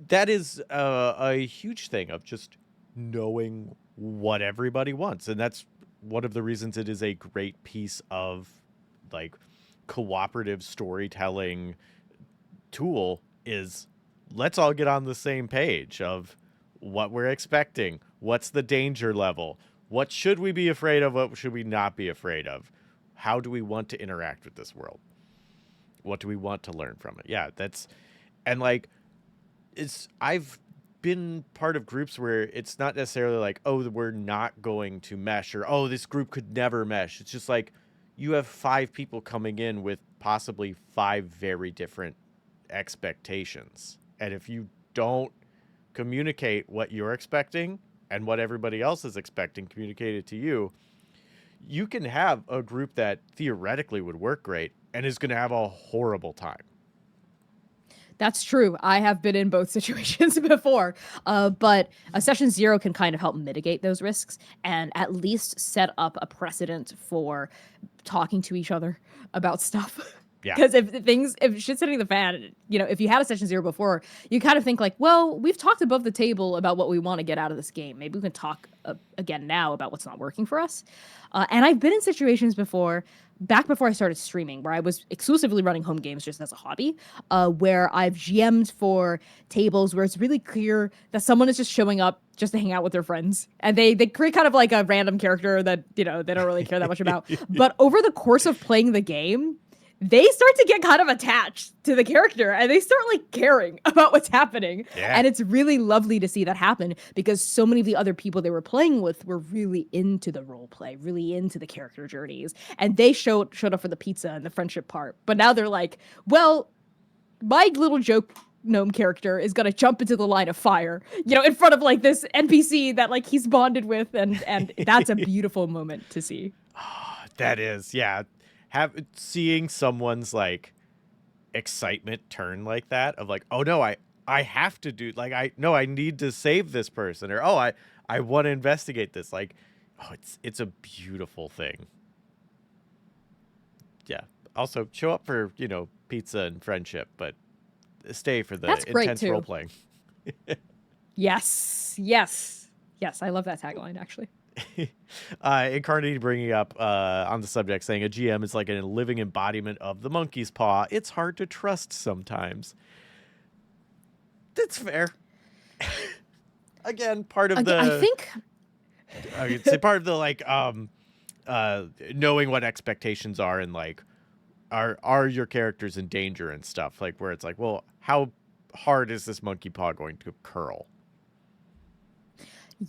that is a huge thing of just knowing what everybody wants, and that's one of the reasons it is a great piece of like cooperative storytelling tool is let's all get on the same page of what we're expecting, what's the danger level, what should we be afraid of, what should we not be afraid of, how do we want to interact with this world, what do we want to learn from it. Yeah, that's and like it's I've been part of groups where it's not necessarily like, oh, we're not going to mesh, or oh, this group could never mesh. It's just like you have 5 people coming in with possibly 5 very different expectations, and if you don't communicate what you're expecting and what everybody else is expecting communicated to you, you can have a group that theoretically would work great and is going to have a horrible time. That's true. I have been in both situations before, but a session 0 can kind of help mitigate those risks and at least set up a precedent for talking to each other about stuff. Yeah. Because if shit's hitting the fan, if you had a session 0 before, you kind of think like, well, we've talked above the table about what we want to get out of this game. Maybe we can talk again now about what's not working for us. And I've been in situations before, back before I started streaming, where I was exclusively running home games just as a hobby, where I've GM'd for tables where it's really clear that someone is just showing up just to hang out with their friends. And they create kind of like a random character that, they don't really care that much about. But over the course of playing the game, they start to get kind of attached to the character and they start like caring about what's happening. Yeah. And it's really lovely to see that happen because so many of the other people they were playing with were really into the role play, really into the character journeys. And they showed up for the pizza and the friendship part. But now they're like, well, my little joke gnome character is going to jump into the line of fire, in front of like this NPC that like he's bonded with. And that's a beautiful moment to see. That is, yeah. Seeing someone's like excitement turn like that of like, oh no, I have to do like I need to save this person, or oh I want to investigate this. Like, oh, it's a beautiful thing. Yeah. Also show up for, pizza and friendship, but stay for the That's great intense too. role playing. Yes. I love that tagline actually. And Carney bringing up on the subject saying a GM is like a living embodiment of the monkey's paw. It's hard to trust sometimes. That's fair. Again, part of I think I'd say part of the like knowing what expectations are and like are your characters in danger and stuff, like where it's like, well, how hard is this monkey paw going to curl?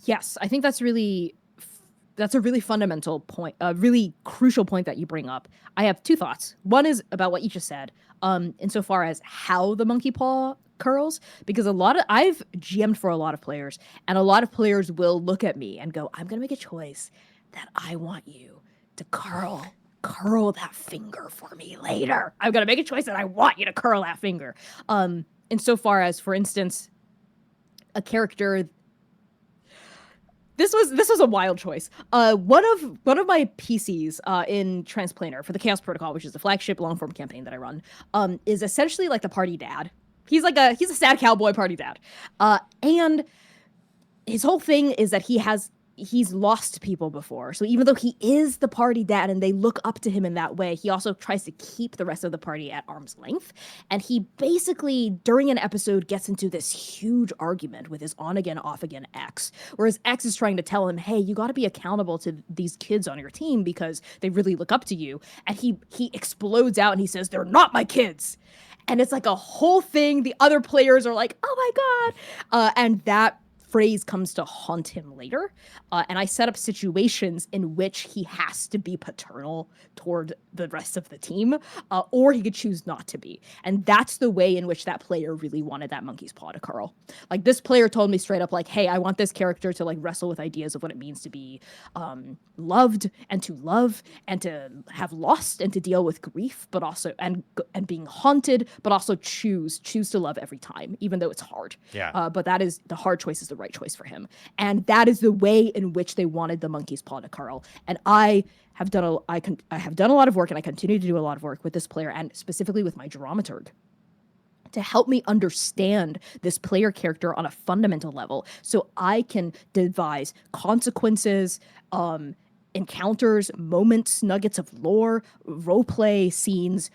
yes, I think that's a really fundamental point, a really crucial point that you bring up. I have 2 thoughts. One is about what you just said, insofar as how the monkey paw curls, because I've GM'd for a lot of players, and a lot of players will look at me and go, I'm going to make a choice that I want you to curl that finger for me later. I'm going to make a choice that I want you to curl that finger. Insofar as, for instance, a character. This was a wild choice. One of my PCs in Transplanar for the Chaos Protocol, which is the flagship long form campaign that I run, is essentially like the party dad. He's a sad cowboy party dad, and his whole thing is that he's lost people before. So even though he is the party dad and they look up to him in that way, he also tries to keep the rest of the party at arm's length. And he basically, during an episode, gets into this huge argument with his on-again, off-again ex, where his ex is trying to tell him, hey, you got to be accountable to these kids on your team because they really look up to you. And he explodes out and he says, they're not my kids. And it's like a whole thing. The other players are like, oh my God. And that phrase comes to haunt him later. And I set up situations in which he has to be paternal toward the rest of the team, or he could choose not to be. And that's the way in which that player really wanted that monkey's paw to curl. Like, this player told me straight up, like, hey, I want this character to like wrestle with ideas of what it means to be loved and to love and to have lost and to deal with grief, but also and being haunted, but also choose to love every time, even though it's hard. Yeah. But that is the hard choice is the right right choice for him. And that is the way in which they wanted the monkey's paw to curl. And I have done a lot of work, and I continue to do a lot of work with this player, and specifically with my dramaturg, to help me understand this player character on a fundamental level, so I can devise consequences, encounters, moments, nuggets of lore, roleplay scenes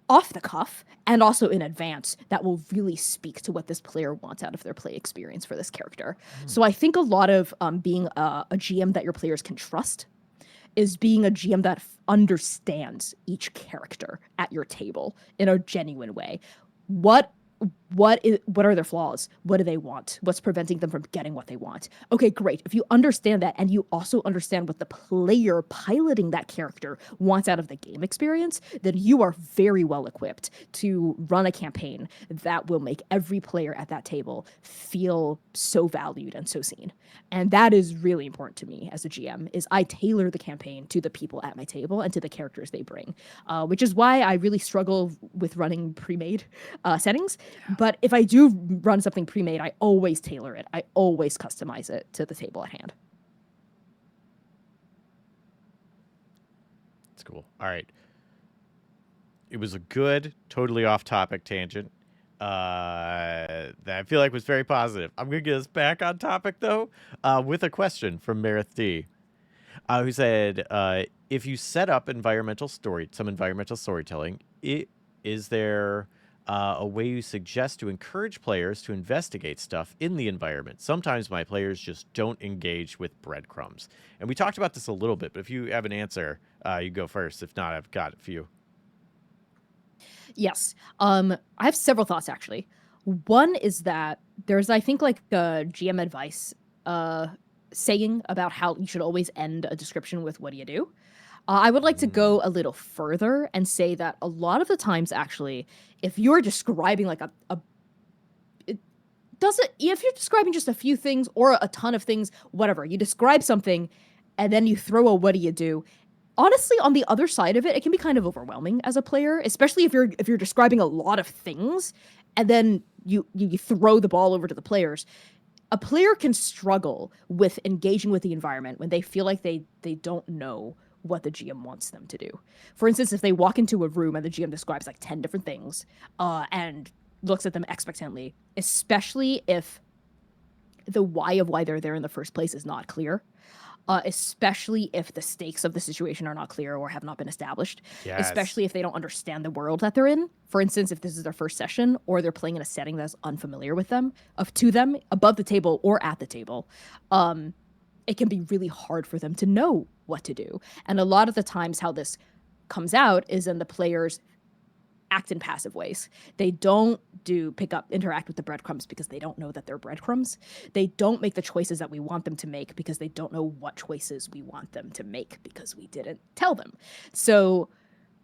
off the cuff and also in advance that will really speak to what this player wants out of their play experience for this character. So I think a lot of being a GM that your players can trust is being a GM that understands each character at your table in a genuine way. What what are their flaws? What do they want? What's preventing them from getting what they want? Okay, great. If you understand that and you also understand what the player piloting that character wants out of the game experience, then you are very well equipped to run a campaign that will make every player at that table feel so valued and so seen. And that is really important to me as a GM, is I tailor the campaign to the people at my table and to the characters they bring, which is why I really struggle with running pre-made settings. But if I do run something pre-made, I always tailor it. I always customize it to the table at hand. That's cool. All right. It was a good, totally off-topic tangent that I feel like was very positive. I'm going to get us back on topic, though, with a question from Meredith D., who said, if you set up some environmental storytelling, is there a way you suggest to encourage players to investigate stuff in the environment? Sometimes my players just don't engage with breadcrumbs. And we talked about this a little bit, but if you have an answer, you go first. If not, I've got a few. Yes. I have several thoughts, actually. One is that there's, I think, like a GM advice saying about how you should always end a description with "what do you do?" I would like to go a little further and say that a lot of the times, actually, if you're describing like if you're describing just a few things or a ton of things, whatever, you describe something and then you throw a "what do you do?" Honestly, on the other side of it, it can be kind of overwhelming as a player, especially if you're describing a lot of things and then you throw the ball over to the players. A player can struggle with engaging with the environment when they feel like they don't know what the GM wants them to do. For instance, if they walk into a room and the GM describes like 10 different things and looks at them expectantly, especially if the why of why they're there in the first place is not clear, especially if the stakes of the situation are not clear or have not been established, Yes. especially if they don't understand the world that they're in. For instance, if this is their first session or they're playing in a setting that's unfamiliar with them, to them, above the table or at the table, it can be really hard for them to know what to do. And a lot of the times how this comes out is in the players act in passive ways. They don't interact with the breadcrumbs because they don't know that they're breadcrumbs. They don't make the choices that we want them to make because they don't know what choices we want them to make because we didn't tell them. So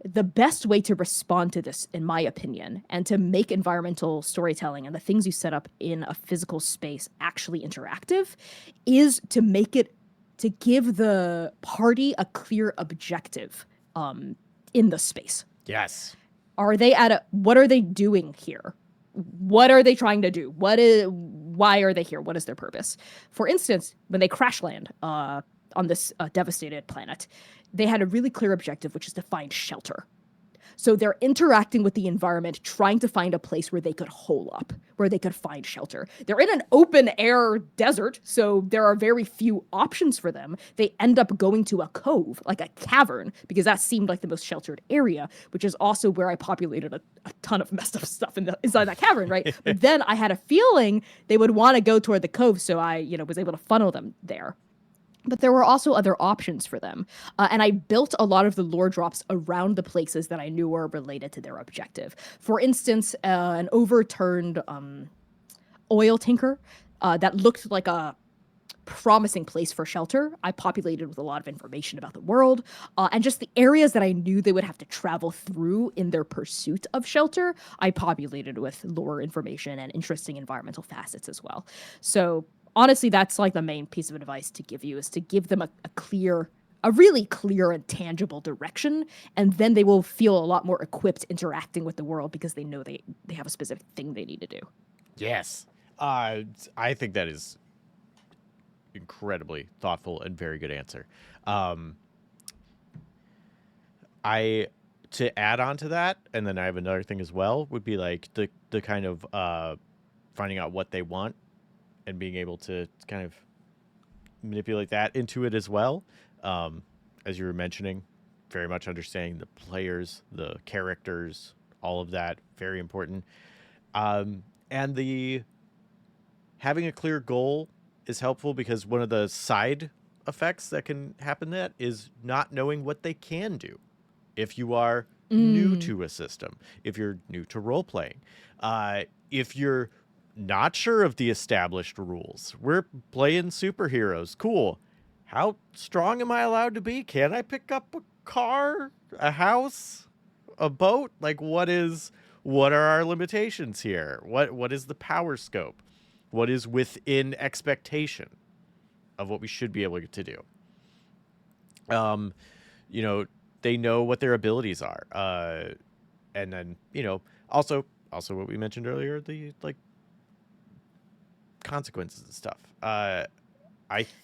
the best way to respond to this, in my opinion, and to make environmental storytelling and the things you set up in a physical space actually interactive, is to give the party a clear objective in the space. Yes. What are they doing here? What are they trying to do? Why are they here? What is their purpose? For instance, when they crash land on this devastated planet, they had a really clear objective, which is to find shelter. So they're interacting with the environment, trying to find a place where they could hole up, where they could find shelter. They're in an open air desert, so there are very few options for them. They end up going to a cove, like a cavern, because that seemed like the most sheltered area, which is also where I populated a ton of messed up stuff inside that cavern, right? But then I had a feeling they would want to go toward the cove, so I, was able to funnel them there. But there were also other options for them. And I built a lot of the lore drops around the places that I knew were related to their objective. For instance, an overturned oil tanker that looked like a promising place for shelter, I populated with a lot of information about the world and just the areas that I knew they would have to travel through in their pursuit of shelter. I populated with lore information and interesting environmental facets as well. So honestly, that's like the main piece of advice to give you, is to give them a really clear and tangible direction, and then they will feel a lot more equipped interacting with the world because they know they have a specific thing they need to do. Yes. I think that is incredibly thoughtful and very good answer. Um, I to add on to that, and then I have another thing as well, would be like the kind of finding out what they want and being able to kind of manipulate that into it as well. As you were mentioning, very much understanding the players, the characters, all of that, very important. And the having a clear goal is helpful because one of the side effects that can happen that is not knowing what they can do. If you are new Mm. to a system, if you're new to role playing, if you're not sure of the established rules, we're playing superheroes. Cool. How strong am I allowed to be? Can I pick up a car, a house, a boat? Like what are our limitations here? What is the power scope? What is within expectation of what we should be able to do? Um, you know, they know what their abilities are. And then, also what we mentioned earlier, the like consequences and stuff. I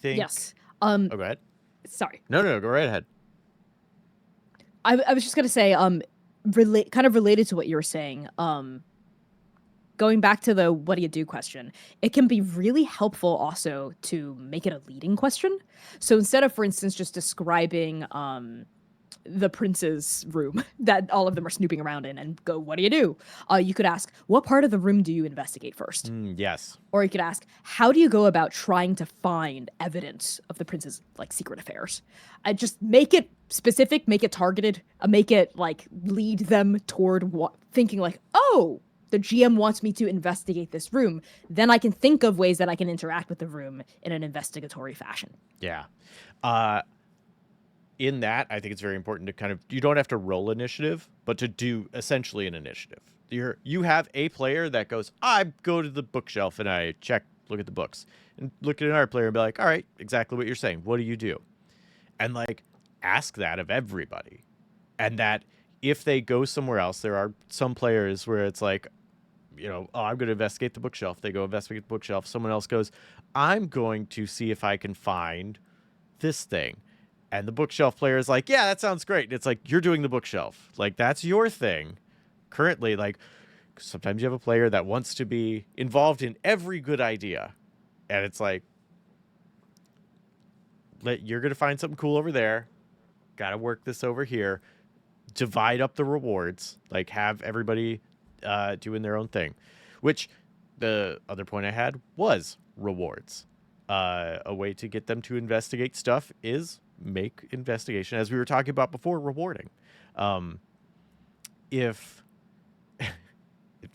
think Yes. oh, go ahead. Sorry. No, go right ahead. I was just gonna say, kind of related to what you were saying, going back to the what do you do question, it can be really helpful also to make it a leading question. So instead of, for instance, just describing the prince's room that all of them are snooping around in and go, what do? You could ask, what part of the room do you investigate first? Yes. Or you could ask, how do you go about trying to find evidence of the prince's like secret affairs? I just make it specific, make it targeted, make it like lead them toward thinking like, oh, the GM wants me to investigate this room. Then I can think of ways that I can interact with the room in an investigatory fashion. Yeah. In that, I think it's very important to kind of, you don't have to roll initiative, but to do essentially an initiative. You have a player that goes, I go to the bookshelf and I look at the books, and look at another player and be like, all right, exactly what you're saying. What do you do? And like ask that of everybody. And that if they go somewhere else, there are some players where it's like, oh, I'm going to investigate the bookshelf. They go investigate the bookshelf. Someone else goes, I'm going to see if I can find this thing. And the bookshelf player is like, yeah, that sounds great. And it's like, you're doing the bookshelf. Like, that's your thing. Currently, like, sometimes you have a player that wants to be involved in every good idea. And it's like, you're going to find something cool over there. Got to work this over here. Divide up the rewards. Like, have everybody doing their own thing. Which, the other point I had was rewards. A way to get them to investigate stuff is make investigation, as we were talking about before, rewarding. If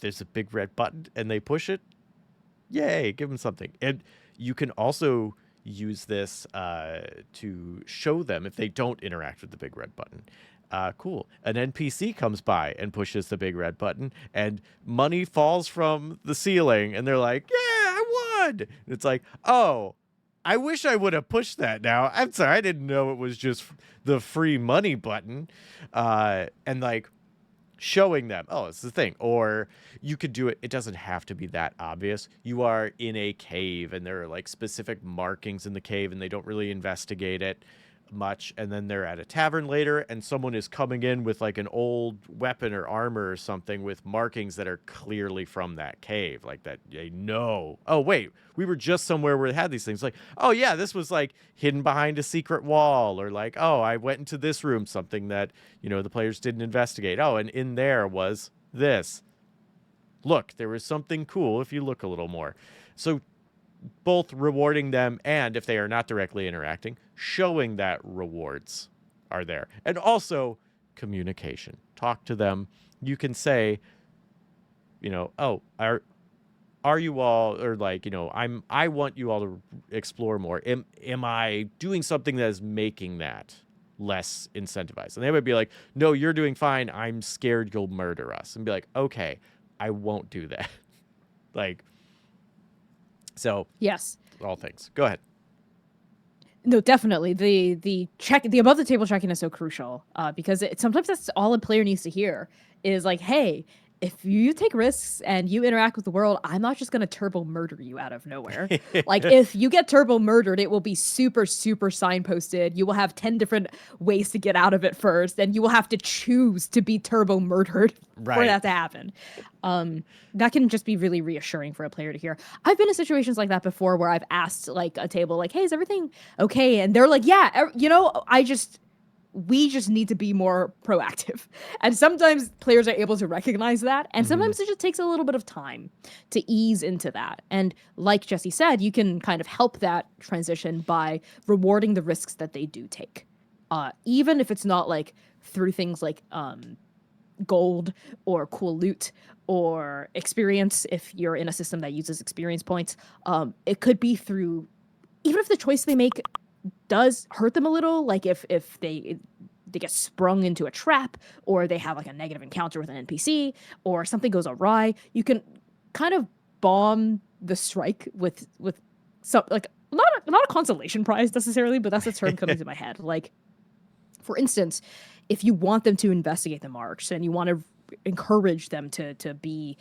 there's a big red button and they push it, yay, give them something. And you can also use this to show them if they don't interact with the big red button. Cool. An NPC comes by and pushes the big red button, and money falls from the ceiling, and they're like, yeah, I won. And it's like, oh, I wish I would have pushed that now. I'm sorry, I didn't know it was just the free money button. And like showing them, oh, it's the thing. Or you could do it. It doesn't have to be that obvious. You are in a cave and there are like specific markings in the cave and they don't really investigate it much. And then they're at a tavern later and someone is coming in with like an old weapon or armor or something with markings that are clearly from that cave. Like that they know, oh, wait, we were just somewhere where it had these things. Like, oh, yeah, this was like hidden behind a secret wall. Or like, oh, I went into this room, something that, the players didn't investigate. Oh, and in there was this. Look, there was something cool if you look a little more. So both rewarding them and, if they are not directly interacting, showing that rewards are there. And also communication. Talk to them. You can say, oh, are you all, or like, I want you all to explore more. Am I doing something that is making that less incentivized? And they would be like, no, you're doing fine. I'm scared you'll murder us. And be like, okay, I won't do that. Like, so yes, all things. Go ahead. No, definitely. The above the table checking is so crucial because sometimes that's all a player needs to hear is like, hey, if you take risks and you interact with the world, I'm not just going to turbo murder you out of nowhere. Like, if you get turbo murdered, it will be super, super signposted. You will have 10 different ways to get out of it first, and you will have to choose to be turbo murdered for Right. that to happen. That can just be really reassuring for a player to hear. I've been in situations like that before where I've asked like a table, like, hey, is everything okay? And they're like, yeah, we just need to be more proactive. And sometimes players are able to recognize that. And sometimes it just takes a little bit of time to ease into that. And like Jesse said, you can kind of help that transition by rewarding the risks that they do take. Even if it's not like through things like gold or cool loot or experience, if you're in a system that uses experience points, it could be through, even if the choice they make does hurt them a little, like if they get sprung into a trap, or they have like a negative encounter with an NPC, or something goes awry, you can kind of bomb the strike with some, like, not a consolation prize necessarily, but that's the term coming to my head. Like, for instance, if you want them to investigate the marks and you want to encourage them to be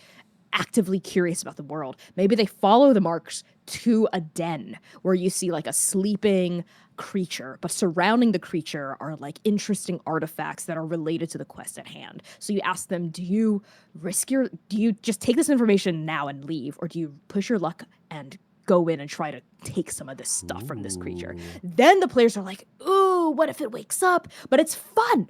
actively curious about the world, maybe they follow the marks to a den where you see like a sleeping creature, but surrounding the creature are like interesting artifacts that are related to the quest at hand. So you ask them, do you just take this information now and leave, or do you push your luck and go in and try to take some of this stuff from this creature? Then the players are like, ooh, what if it wakes up? But it's fun.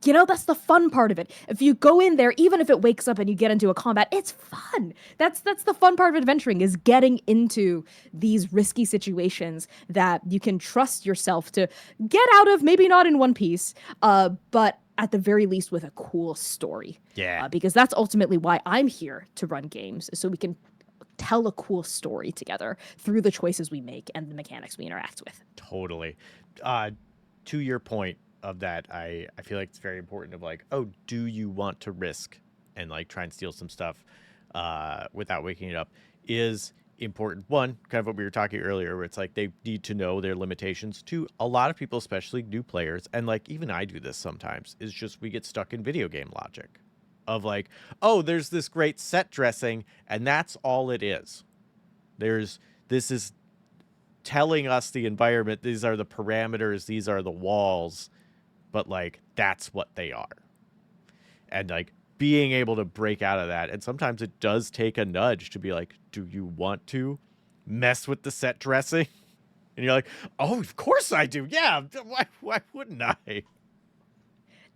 You know, that's the fun part of it. If you go in there, even if it wakes up and you get into a combat, it's fun. That's the fun part of adventuring, is getting into these risky situations that you can trust yourself to get out of, maybe not in one piece, but at the very least with a cool story. Yeah. Because that's ultimately why I'm here to run games, so we can tell a cool story together through the choices we make and the mechanics we interact with. Totally. To your point of that, I feel like it's very important of like, oh, do you want to risk and like try and steal some stuff without waking it up, is important. One, kind of what we were talking earlier, where it's like they need to know their limitations. Two, a lot of people, especially new players, and like even I do this sometimes, is just we get stuck in video game logic of like, oh, there's this great set dressing and that's all it is. This is telling us the environment, these are the parameters, these are the walls, but like that's what they are. And like being able to break out of that, and sometimes it does take a nudge to be like, do you want to mess with the set dressing? And you're like, oh, of course I do. Yeah, why wouldn't I?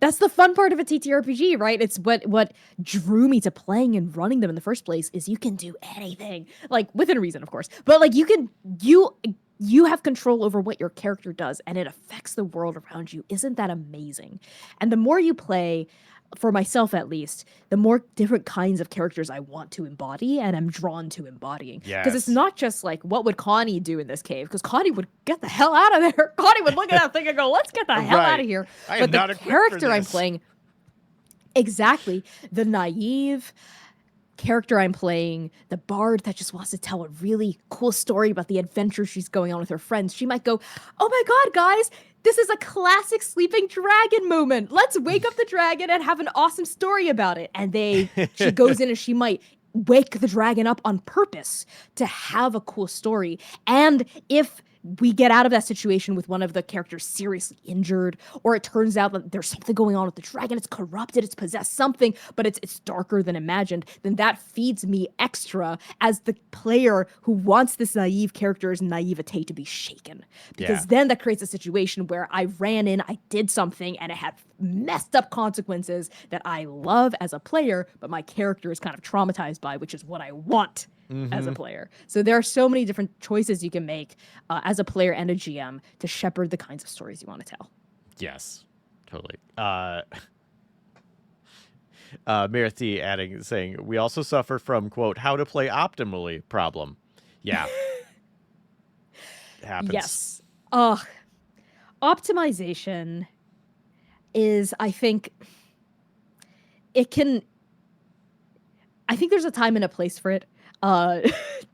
That's the fun part of a TTRPG, right? It's what drew me to playing and running them in the first place, is you can do anything, like within reason, of course, but like you have control over what your character does, and it affects the world around you. Isn't that amazing? And the more you play, for myself at least, the more different kinds of characters I want to embody and I'm drawn to embodying. Because it's Yes. not just like, what would Connie do in this cave? Because Connie would get the hell out of there. Connie would look at that thing and go, let's get the hell out Right. of here. I am But not the equipped for character I'm this. playing, exactly, the naive character I'm playing, the bard that just wants to tell a really cool story about the adventure she's going on with her friends, she might go, oh my god, guys, this is a classic sleeping dragon moment. Let's wake up the dragon and have an awesome story about it. And she goes in and she might wake the dragon up on purpose to have a cool story. And if we get out of that situation with one of the characters seriously injured, or it turns out that there's something going on with the dragon, it's corrupted, it's possessed something, but it's darker than imagined, then that feeds me extra as the player who wants this naive character's naivete to be shaken. Because then that creates a situation where I ran in, I did something, and it had messed up consequences that I love as a player, but my character is kind of traumatized by, which is what I want as a player. So there are so many different choices you can make as a player and a GM to shepherd the kinds of stories you want to tell. Yes, totally. Meredith saying, we also suffer from, quote, how to play optimally problem. Yeah. It happens. Yes. Optimization is, I think there's a time and a place for it.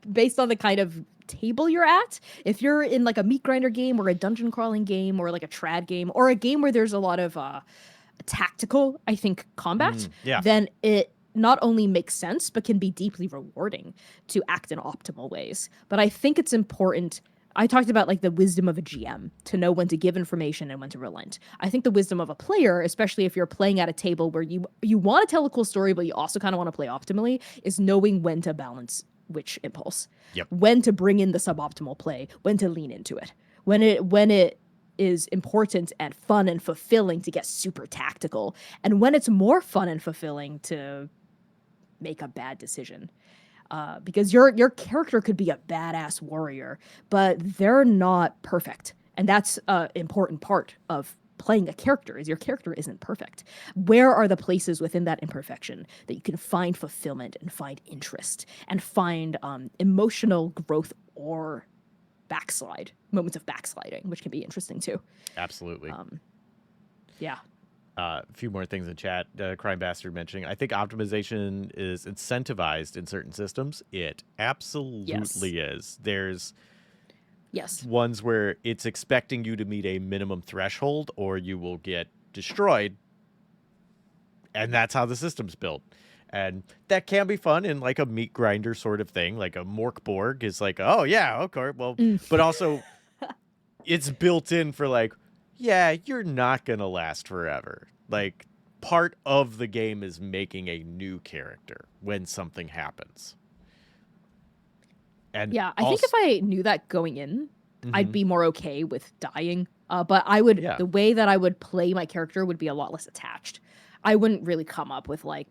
Based on the kind of table you're at. If you're in like a meat grinder game or a dungeon crawling game or like a trad game or a game where there's a lot of tactical, I think, combat, Yeah. then it not only makes sense, but can be deeply rewarding to act in optimal ways. But I think it's important. I talked about like the wisdom of a GM to know when to give information and when to relent. I think the wisdom of a player, especially if you're playing at a table where you want to tell a cool story, but you also kind of want to play optimally, is knowing when to balance which impulse, Yep. when to bring in the suboptimal play, when to lean into it, when it is important and fun and fulfilling to get super tactical, and when it's more fun and fulfilling to make a bad decision. Because your character could be a badass warrior, but they're not perfect, and that's an important part of playing a character. Is your character isn't perfect. Where are the places within that imperfection that you can find fulfillment and find interest and find emotional growth or moments of backsliding, which can be interesting too. Absolutely. Yeah. A few more things in chat. Crime Bastard mentioning, I think optimization is incentivized in certain systems. It absolutely is. There's Yes. ones where it's expecting you to meet a minimum threshold or you will get destroyed. And that's how the system's built. And that can be fun in like a meat grinder sort of thing. Like a Morkborg is like, oh yeah, okay, well, but also it's built in for like, yeah, you're not going to last forever. Like, part of the game is making a new character when something happens. And yeah, I think if I knew that going in, I'd be more okay with dying. But I would, the way that I would play my character would be a lot less attached. I wouldn't really come up with like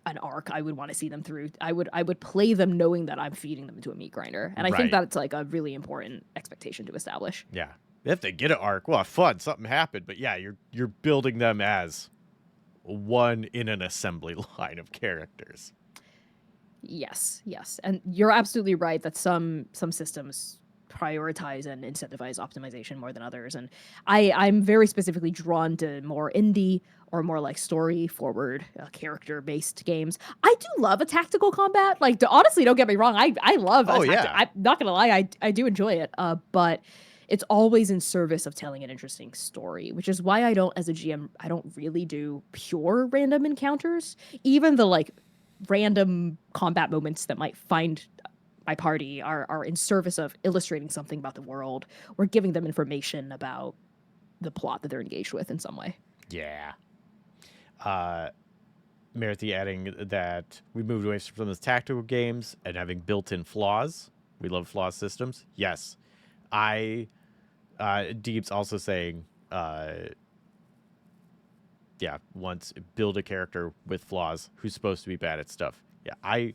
an arc I would want to see them through. I would play them knowing that I'm feeding them into a meat grinder, and I think that's like a really important expectation to establish. Yeah, if they get an arc, well, fun, something happened, but yeah, you're building them as one in an assembly line of characters. Yes, and you're absolutely right that some systems prioritize and incentivize optimization more than others, and I'm very specifically drawn to more indie or more like story forward character based games. I do love a tactical combat. Like, honestly, don't get me wrong, I love. Oh yeah, I'm not gonna lie, I do enjoy it. But it's always in service of telling an interesting story, which is why I don't, as a GM, I don't really do pure random encounters. Even the like random combat moments that might find my party are in service of illustrating something about the world or giving them information about the plot that they're engaged with in some way. Yeah. Marathi adding that we moved away from those tactical games and having built-in flaws. We love flaw systems. Yes. Deep's also saying, once build a character with flaws who's supposed to be bad at stuff. Yeah,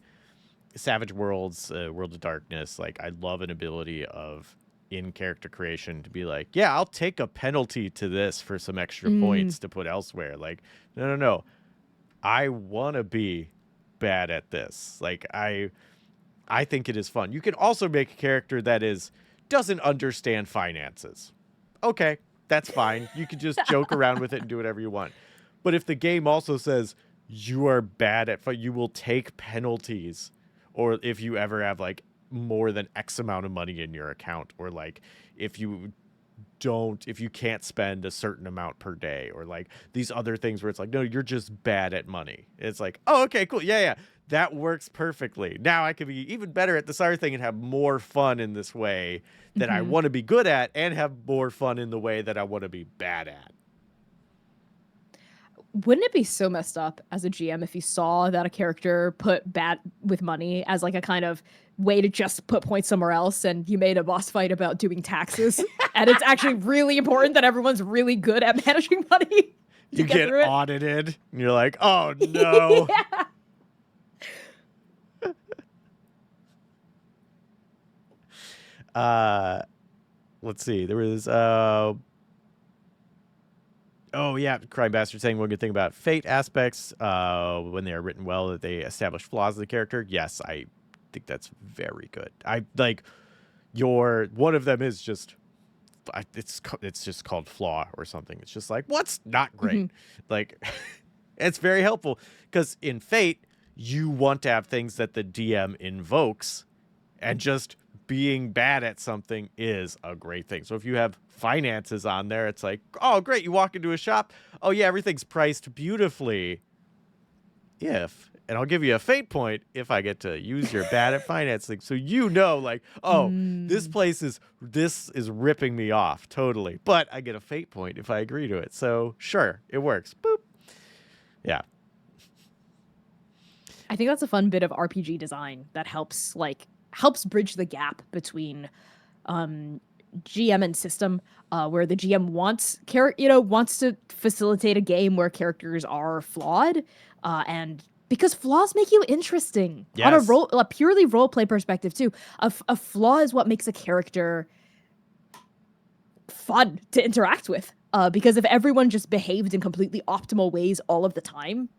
Savage Worlds, World of Darkness, like, I love an ability of in-character creation to be like, yeah, I'll take a penalty to this for some extra points to put elsewhere. Like, no. I want to be bad at this. Like, I think it is fun. You can also make a character that doesn't understand finances. Okay, that's fine. You can just joke around with it and do whatever you want. But if the game also says you are bad at you will take penalties, or if you ever have like more than X amount of money in your account, or like if you can't spend a certain amount per day, or like these other things where it's like, no, you're just bad at money. It's like, oh, okay, cool. Yeah. That works perfectly. Now I can be even better at this other thing and have more fun in this way that I want to be good at, and have more fun in the way that I want to be bad at. Wouldn't it be so messed up as a GM if you saw that a character put bad with money as like a kind of way to just put points somewhere else, and you made a boss fight about doing taxes, and it's actually really important that everyone's really good at managing money? You get audited, and you're like, oh no. Let's see. There was Crime Bastard saying one good thing about Fate aspects, when they are written well, that they establish flaws of the character. Yes, I think that's very good. I like one of them is just it's just called flaw or something. It's just like, what's not great? Like, it's very helpful, because in Fate you want to have things that the DM invokes, and just being bad at something is a great thing. So if you have finances on there, it's like, oh, great. You walk into a shop. Oh, yeah, everything's priced beautifully. if, and I'll give you a fate point if I get to use your bad at financing. So like, oh, Mm. this is ripping me off totally. But I get a fate point if I agree to it. So sure, it works. Boop. Yeah. I think that's a fun bit of RPG design that helps bridge the gap between GM and system, where the GM wants to facilitate a game where characters are flawed, and because flaws make you interesting on Yes. a purely role play perspective too. A flaw is what makes a character fun to interact with. Because if everyone just behaved in completely optimal ways all of the time,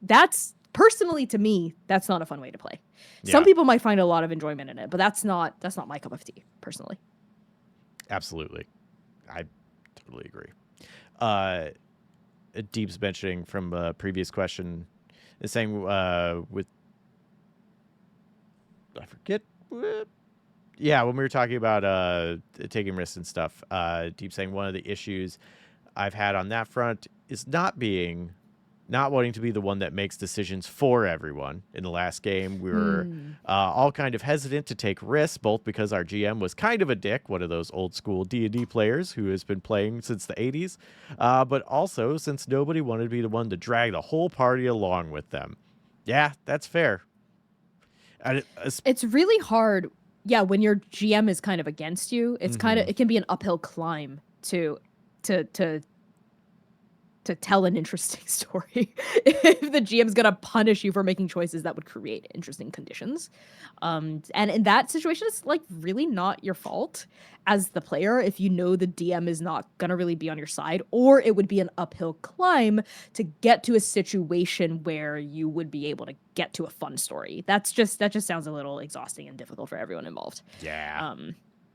that's personally to me, that's not a fun way to play. Yeah. Some people might find a lot of enjoyment in it, but that's not my cup of tea personally. Absolutely. I totally agree. Deep's mentioning from a previous question is saying with I forget yeah, when we were talking about taking risks and stuff, Deep saying one of the issues I've had on that front is not wanting to be the one that makes decisions for everyone. In the last game, we were all kind of hesitant to take risks, both because our GM was kind of a dick, one of those old school D&D players who has been playing since the 80s, but also since nobody wanted to be the one to drag the whole party along with them. Yeah, that's fair. And it's really hard. Yeah, when your GM is kind of against you, it's it can be an uphill climb to tell an interesting story if the GM's gonna punish you for making choices that would create interesting conditions. And in that situation, it's like really not your fault as the player if you know the DM is not gonna really be on your side, or it would be an uphill climb to get to a situation where you would be able to get to a fun story. That just sounds a little exhausting and difficult for everyone involved. Yeah.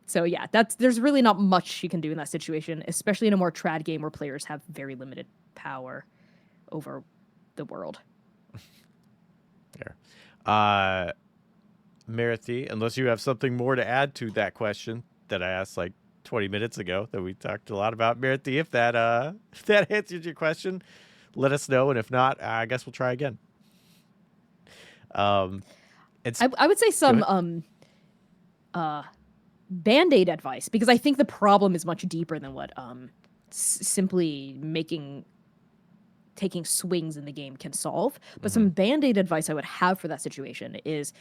So yeah, there's really not much you can do in that situation, especially in a more trad game where players have very limited power over the world. There. Marathi, unless you have something more to add to that question that I asked like 20 minutes ago that we talked a lot about, Marathi, if that answers your question, let us know. And if not, I guess we'll try again. I would say some Band-Aid advice, because I think the problem is much deeper than what simply taking swings in the game can solve. But some Band-Aid advice I would have for that situation is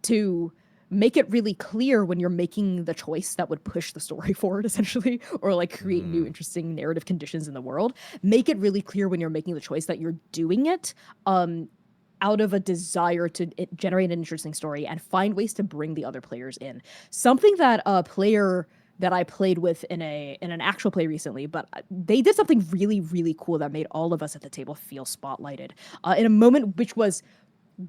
to make it really clear when you're making the choice that would push the story forward, essentially, or like create new interesting narrative conditions in the world. Make it really clear when you're making the choice that you're doing it out of a desire to generate an interesting story and find ways to bring the other players in. Something that a player that I played with in an actual play recently, but they did something really, really cool that made all of us at the table feel spotlighted in a moment which was,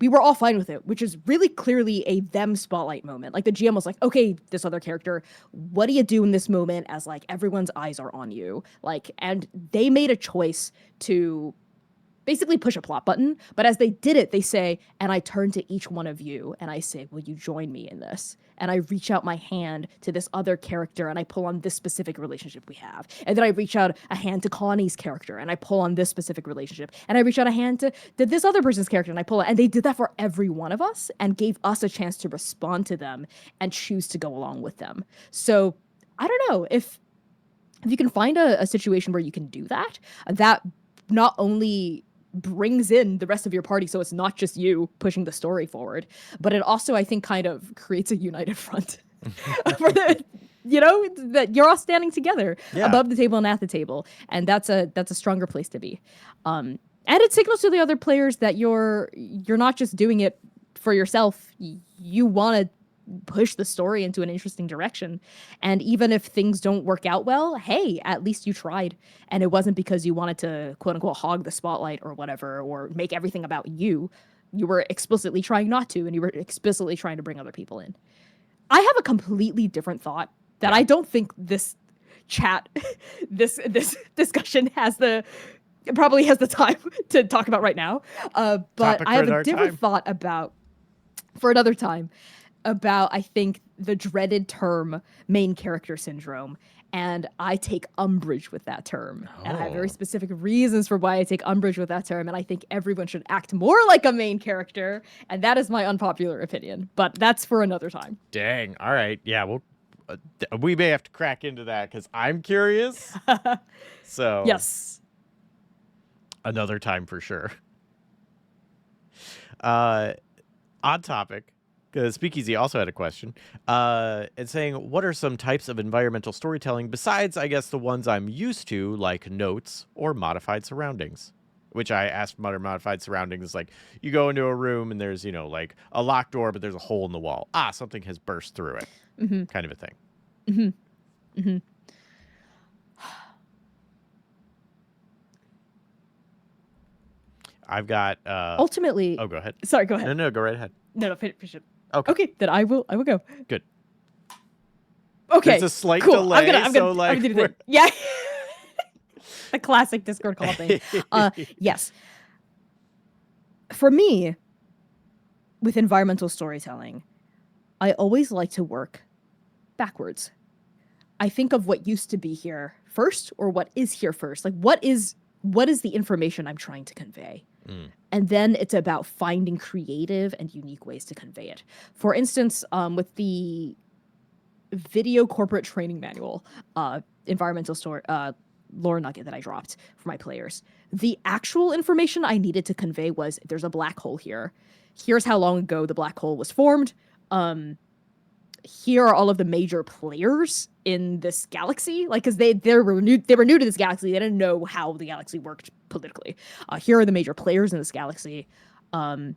we were all fine with it, which is really clearly a them spotlight moment. Like the GM was like, okay, this other character, what do you do in this moment as like everyone's eyes are on you? Like, and they made a choice to basically push a plot button. But as they did it, they say, and I turn to each one of you and I say, will you join me in this? And I reach out my hand to this other character and I pull on this specific relationship we have. And then I reach out a hand to Connie's character and I pull on this specific relationship. And I reach out a hand to this other person's character and I pull it. And they did that for every one of us and gave us a chance to respond to them and choose to go along with them. So I don't know if you can find a situation where you can do that, that not only brings in the rest of your party, so it's not just you pushing the story forward, but it also, I think, kind of creates a united front for the, that you're all standing together above the table and at the table, and that's a stronger place to be. And it signals to the other players that you're not just doing it for yourself. You want to push the story into an interesting direction. And even if things don't work out well, hey, at least you tried. And it wasn't because you wanted to, quote unquote, hog the spotlight or whatever, or make everything about you. You were explicitly trying not to, and you were explicitly trying to bring other people in. I have a completely different thought that I don't think this chat, this discussion probably has the time to talk about right now. But I have a different thought about, for another time, about, I think, the dreaded term main character syndrome And I take umbrage with that term. And I have very Oh, specific reasons for why I take umbrage with that term. And I think everyone should act more like a main character. And that is my unpopular opinion. But that's for another time. dang. All right. Yeah, well, we may have to crack into that because I'm curious. So, Yes. another time for sure. Uh, odd topic, because Speakeasy also had a question. It's saying, what are some types of environmental storytelling besides, I guess, the ones I'm used to, like notes or modified surroundings? Which I asked modified surroundings, like you go into a room and there's, like a locked door, but there's a hole in the wall. Ah, something has burst through it, Mm-hmm. kind of a thing. Mm-hmm. Mm-hmm. I've got. Ultimately, Oh, go ahead. sorry, go ahead. No, go right ahead. No, finish it. Okay. Okay, then I will go. Good. Okay. There's a slight cool. delay, I'm gonna do that. Yeah. The classic Discord call thing. Yes. For me, with environmental storytelling, I always like to work backwards. I think of what used to be here first, or what is here first. Like what is the information I'm trying to convey? Mm. And then it's about finding creative and unique ways to convey it. For instance, with the video corporate training manual, environmental story lore nugget that I dropped for my players, the actual information I needed to convey was there's a black hole here. Here's how long ago the black hole was formed. Here are all of the major players in this galaxy, like because they were new to this galaxy. They didn't know how the galaxy worked politically. Here are the major players in this galaxy, and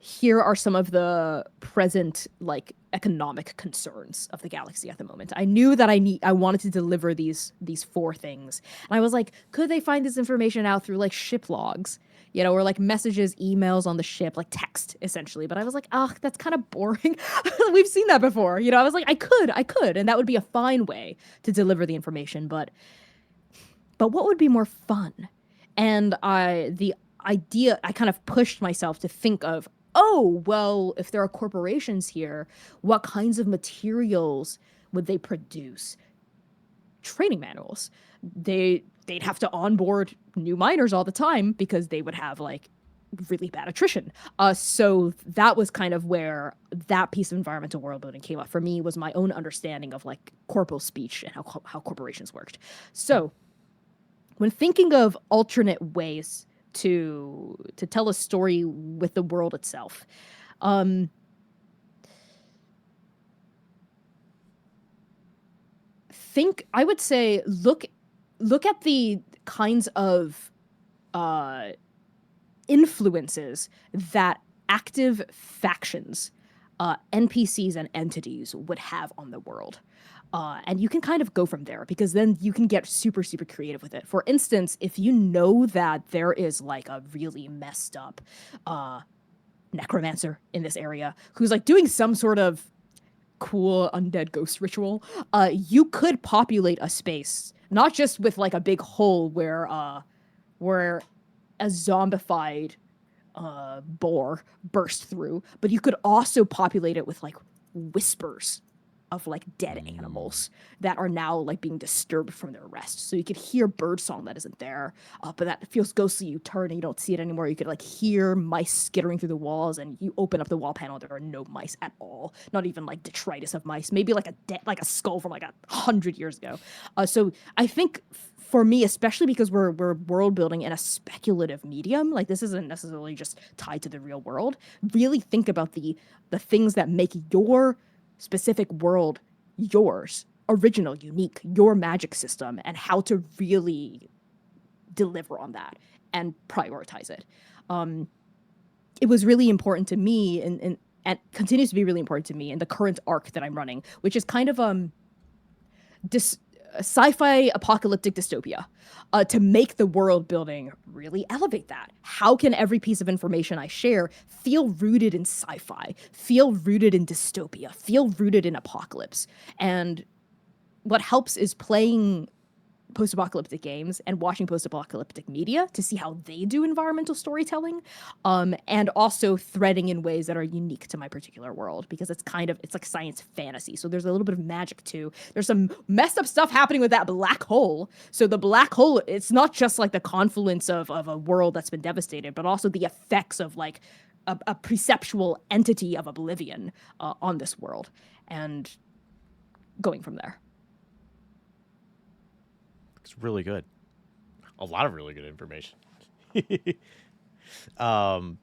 here are some of the present like economic concerns of the galaxy at the moment. I knew that I wanted to deliver these four things. And I was like, could they find this information out through like ship logs, or like messages, emails on the ship, like text essentially. But I was like, oh, that's kind of boring. We've seen that before. I was like, I could, and that would be a fine way to deliver the information, but what would be more fun? And the idea, I kind of pushed myself to think of, oh, well, if there are corporations here, what kinds of materials would they produce? Training manuals. They'd have to onboard new miners all the time because they would have like really bad attrition. So that was kind of where that piece of environmental world building came up for me, was my own understanding of like corporal speech and how corporations worked. So when thinking of alternate ways to tell a story with the world itself, I would say look at the kinds of influences that active factions, NPCs and entities would have on the world. And you can kind of go from there, because then you can get super, super creative with it. For instance, if you know that there is like a really messed up necromancer in this area who's like doing some sort of cool undead ghost ritual, you could populate a space, not just with like a big hole where a zombified boar burst through, but you could also populate it with like whispers of like dead animals that are now like being disturbed from their rest. So you could hear birdsong that isn't there, but that feels ghostly. You turn and you don't see it anymore. You could like hear mice skittering through the walls, and you open up the wall panel. There are no mice at all. Not even like detritus of mice. Maybe like a skull from like 100 years ago. So I think for me, especially because we're world building in a speculative medium, like this isn't necessarily just tied to the real world. Really think about the things that make your specific world yours, original, unique, your magic system, and how to really deliver on that and prioritize it. It was really important to me, and continues to be really important to me in the current arc that I'm running, which is kind of sci-fi apocalyptic dystopia, to make the world building really elevate that. How can every piece of information I share feel rooted in sci-fi, feel rooted in dystopia, feel rooted in apocalypse? And what helps is playing post-apocalyptic games and watching post-apocalyptic media to see how they do environmental storytelling, and also threading in ways that are unique to my particular world, because it's like science fantasy. So there's a little bit of magic too. There's some messed up stuff happening with that black hole. So the black hole, it's not just like the confluence of a world that's been devastated, but also the effects of like a perceptual entity of oblivion on this world, and going from there. It's really good. A lot of really good information. um,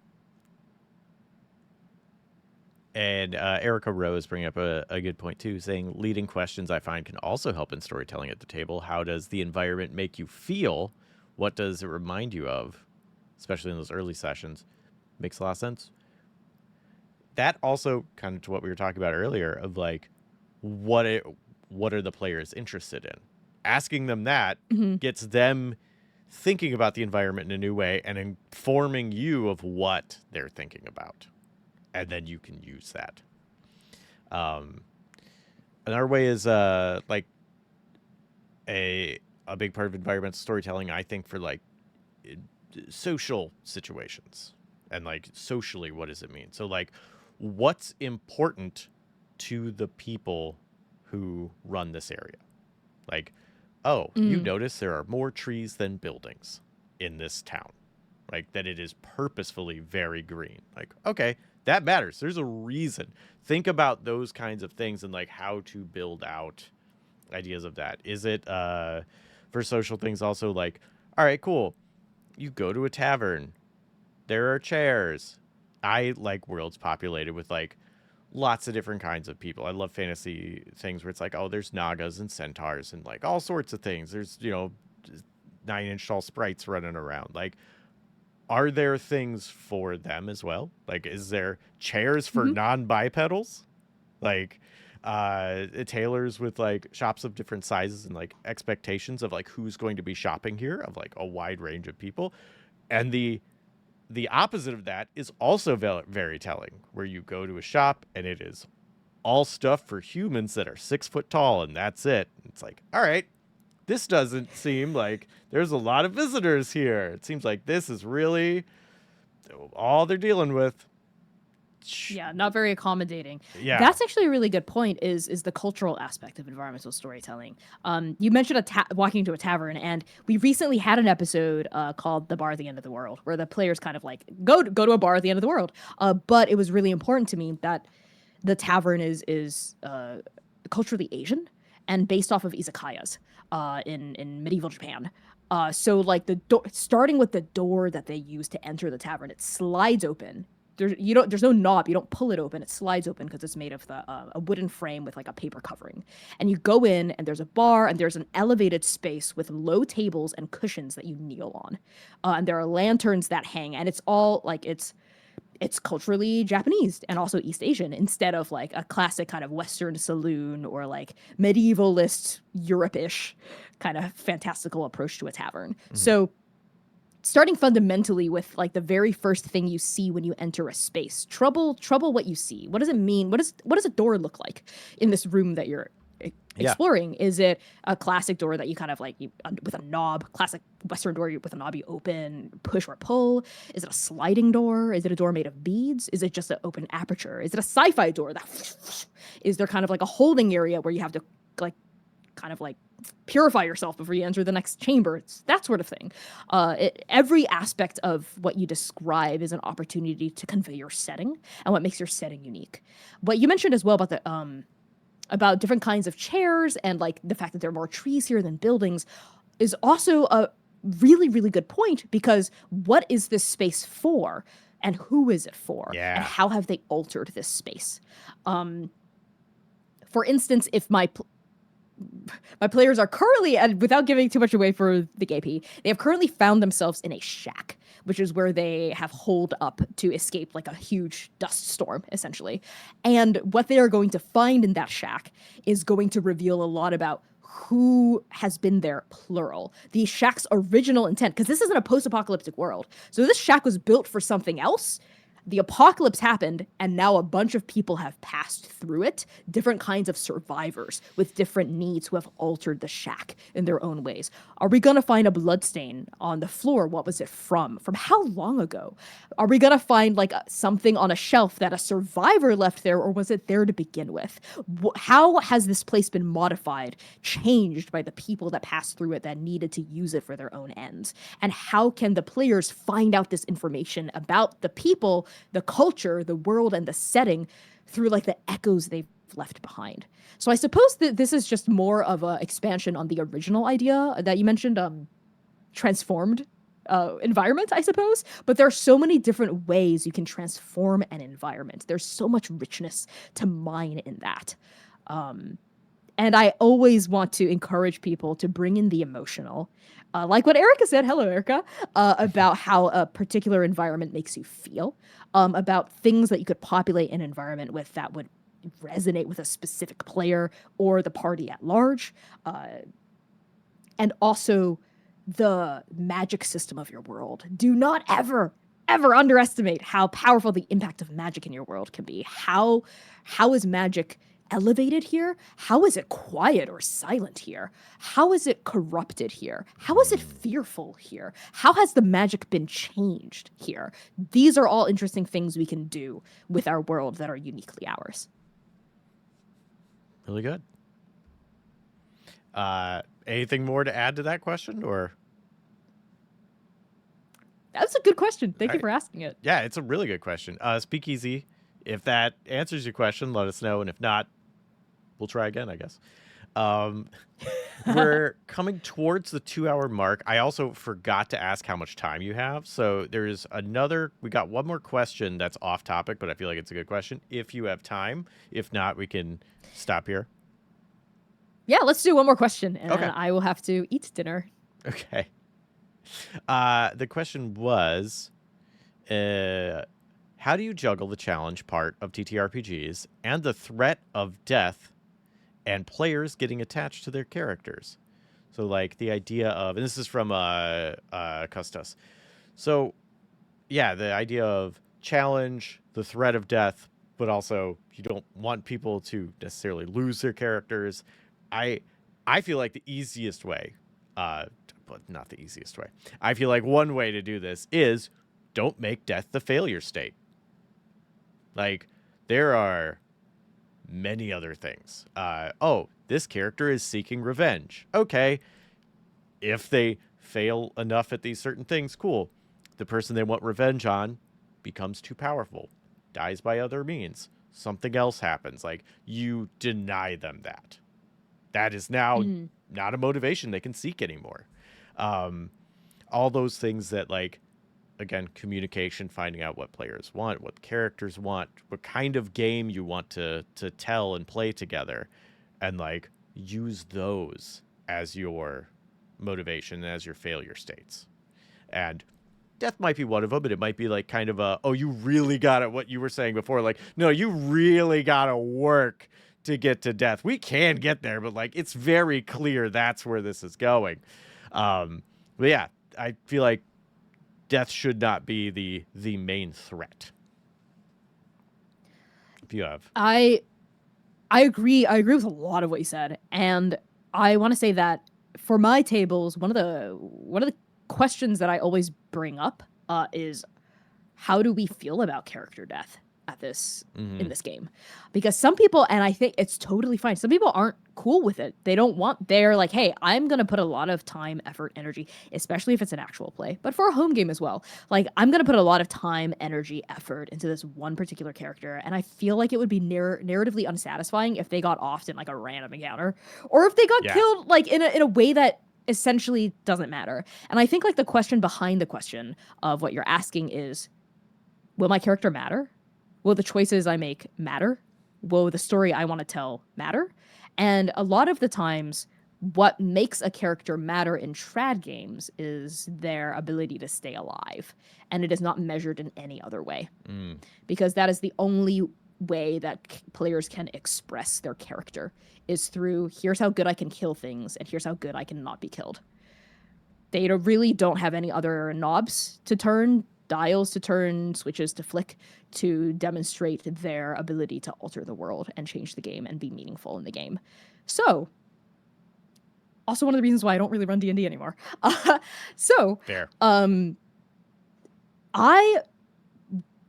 and Erica Rose bringing up a good point too, saying leading questions I find can also help in storytelling at the table. How does the environment make you feel? What does it remind you of? Especially in those early sessions. Makes a lot of sense. That also kind of to what we were talking about earlier of like, what are the players interested in? Asking them that gets them thinking about the environment in a new way and informing you of what they're thinking about. And then you can use that. Another way is like a big part of environmental storytelling, I think, for like social situations and like socially, what does it mean? So like, what's important to the people who run this area? Like, oh, you notice there are more trees than buildings in this town. Like, that it is purposefully very green. Like, okay, that matters. There's a reason. Think about those kinds of things and like how to build out ideas of that. Is it for social things also like, all right, cool. You go to a tavern. There are chairs. I like worlds populated with like lots of different kinds of people. I love fantasy things where it's like, oh, there's nagas and centaurs and like all sorts of things. There's, 9-inch tall sprites running around. Like, are there things for them as well? Like, is there chairs for non-bipedals? Like, tailors with like shops of different sizes and like expectations of like who's going to be shopping here of like a wide range of people. And the opposite of that is also very telling, where you go to a shop and it is all stuff for humans that are 6 foot tall and that's it. It's like, all right, this doesn't seem like there's a lot of visitors here. It seems like this is really all they're dealing with. Yeah, not very accommodating. Yeah. That's actually a really good point, is the cultural aspect of environmental storytelling. You mentioned walking into a tavern, and we recently had an episode called "The Bar at the End of the World," where the players kind of like go to a bar at the end of the world. But it was really important to me that the tavern is culturally Asian and based off of izakayas in medieval Japan. So like starting with the door that they use to enter the tavern, it slides open. There's no knob. You don't pull it open. It slides open because it's made of a wooden frame with like a paper covering. And you go in, and there's a bar, and there's an elevated space with low tables and cushions that you kneel on. And there are lanterns that hang, and it's all like it's culturally Japanese and also East Asian, instead of like a classic kind of Western saloon or like medievalist Europe-ish kind of fantastical approach to a tavern. So starting fundamentally with like the very first thing you see when you enter a space, trouble what you see. What does it mean? What does a door look like in this room that you're exploring? Is it a classic door that you kind of like with a knob, classic Western door with a knob you open, push or pull? Is it a sliding door? Is it a door made of beads? Is it just an open aperture? Is it a sci-fi door that is there kind of like a holding area where you have to like kind of like purify yourself before you enter the next chamber? It's that sort of thing. Every aspect of what you describe is an opportunity to convey your setting and what makes your setting unique. What you mentioned as well about the about different kinds of chairs and like the fact that there are more trees here than buildings is also a really, really good point, because what is this space for and who is it for? Yeah. And how have they altered this space? For instance, if my players are currently, and without giving too much away for the GP, they have currently found themselves in a shack, which is where they have holed up to escape like a huge dust storm, essentially. And what they are going to find in that shack is going to reveal a lot about who has been there, plural. The shack's original intent, because this isn't a post-apocalyptic world. So this shack was built for something else. the apocalypse happened, and now a bunch of people have passed through it, different kinds of survivors with different needs who have altered the shack in their own ways. Are we gonna find a bloodstain on the floor? What was it from? From how long ago? Are we gonna find like something on a shelf that a survivor left there, or was it there to begin with? How has this place been modified, changed by the people that passed through it that needed to use it for their own ends? And how can the players find out this information about the people, the culture, the world, and the setting through like the echoes they've left behind? So I suppose that this is just more of an expansion on the original idea that you mentioned, transformed environment, I suppose. But there are so many different ways you can transform an environment. There's so much richness to mine in that. And I always want to encourage people to bring in the emotional. Like what Erica said, hello, Erica, about how a particular environment makes you feel, about things that you could populate an environment with that would resonate with a specific player or the party at large. And also the magic system of your world. Do not ever, ever underestimate how powerful the impact of magic in your world can be. How is magic elevated here? How is it quiet or silent here? How is it corrupted here? How is it fearful here? How has the magic been changed here? These are all interesting things we can do with our world that are uniquely ours. Really good. Anything more to add to that question, or? That's a good question. Thank you for asking it. Yeah, it's a really good question. Speakeasy, if that answers your question, let us know. And if not, we'll try again, I guess. We're coming towards the 2-hour mark. I also forgot to ask how much time you have. So we got one more question that's off topic, but I feel like it's a good question. If you have time, if not, we can stop here. Yeah, let's do one more question, and Okay. then I will have to eat dinner. Okay. The question was, how do you juggle the challenge part of TTRPGs and the threat of death and players getting attached to their characters? So, like, the idea of, and this is from Custos. So, yeah, the idea of challenge, the threat of death, but also you don't want people to necessarily lose their characters. I feel like the easiest way, but not the easiest way. I feel like one way to do this is don't make death the failure state. Like, there are many other things. This character is seeking revenge. Okay. If they fail enough at these certain things, cool. The person they want revenge on becomes too powerful, dies by other means. Something else happens. Like, you deny them that. That is now not a motivation they can seek anymore. All those things that, like, again, communication, finding out what players want, what characters want, what kind of game you want to tell and play together, and, like, use those as your motivation, as your failure states. And death might be one of them, but it might be like kind of you really got it, what you were saying before, like, no, you really got to work to get to death. We can get there, but, like, it's very clear that's where this is going. But yeah, I feel like death should not be the main threat. If you have, I agree. I agree with a lot of what you said, and I want to say that for my tables, one of the questions that I always bring up is, how do we feel about character death at this in this game? Because some people, and I think it's totally fine, some people aren't cool with it. They don't want, they're like, hey, I'm gonna put a lot of time, effort, energy, especially if it's an actual play, but for a home game as well, like, I'm gonna put a lot of time, energy, effort into this one particular character, and I feel like it would be narratively unsatisfying if they got offed in, like, a random encounter, or if they got killed, like, in a way that essentially doesn't matter. And I think, like, the question behind the question of what you're asking is, will my character matter? Will the choices I make matter? Will the story I want to tell matter? And a lot of the times, what makes a character matter in trad games is their ability to stay alive. And it is not measured in any other way. Because that is the only way that players can express their character, is through, here's how good I can kill things, and here's how good I can not be killed. They really don't have any other knobs to turn dials to turn, switches to flick to demonstrate their ability to alter the world and change the game and be meaningful in the game. So, also one of the reasons why I don't really run D&D anymore. Fair. I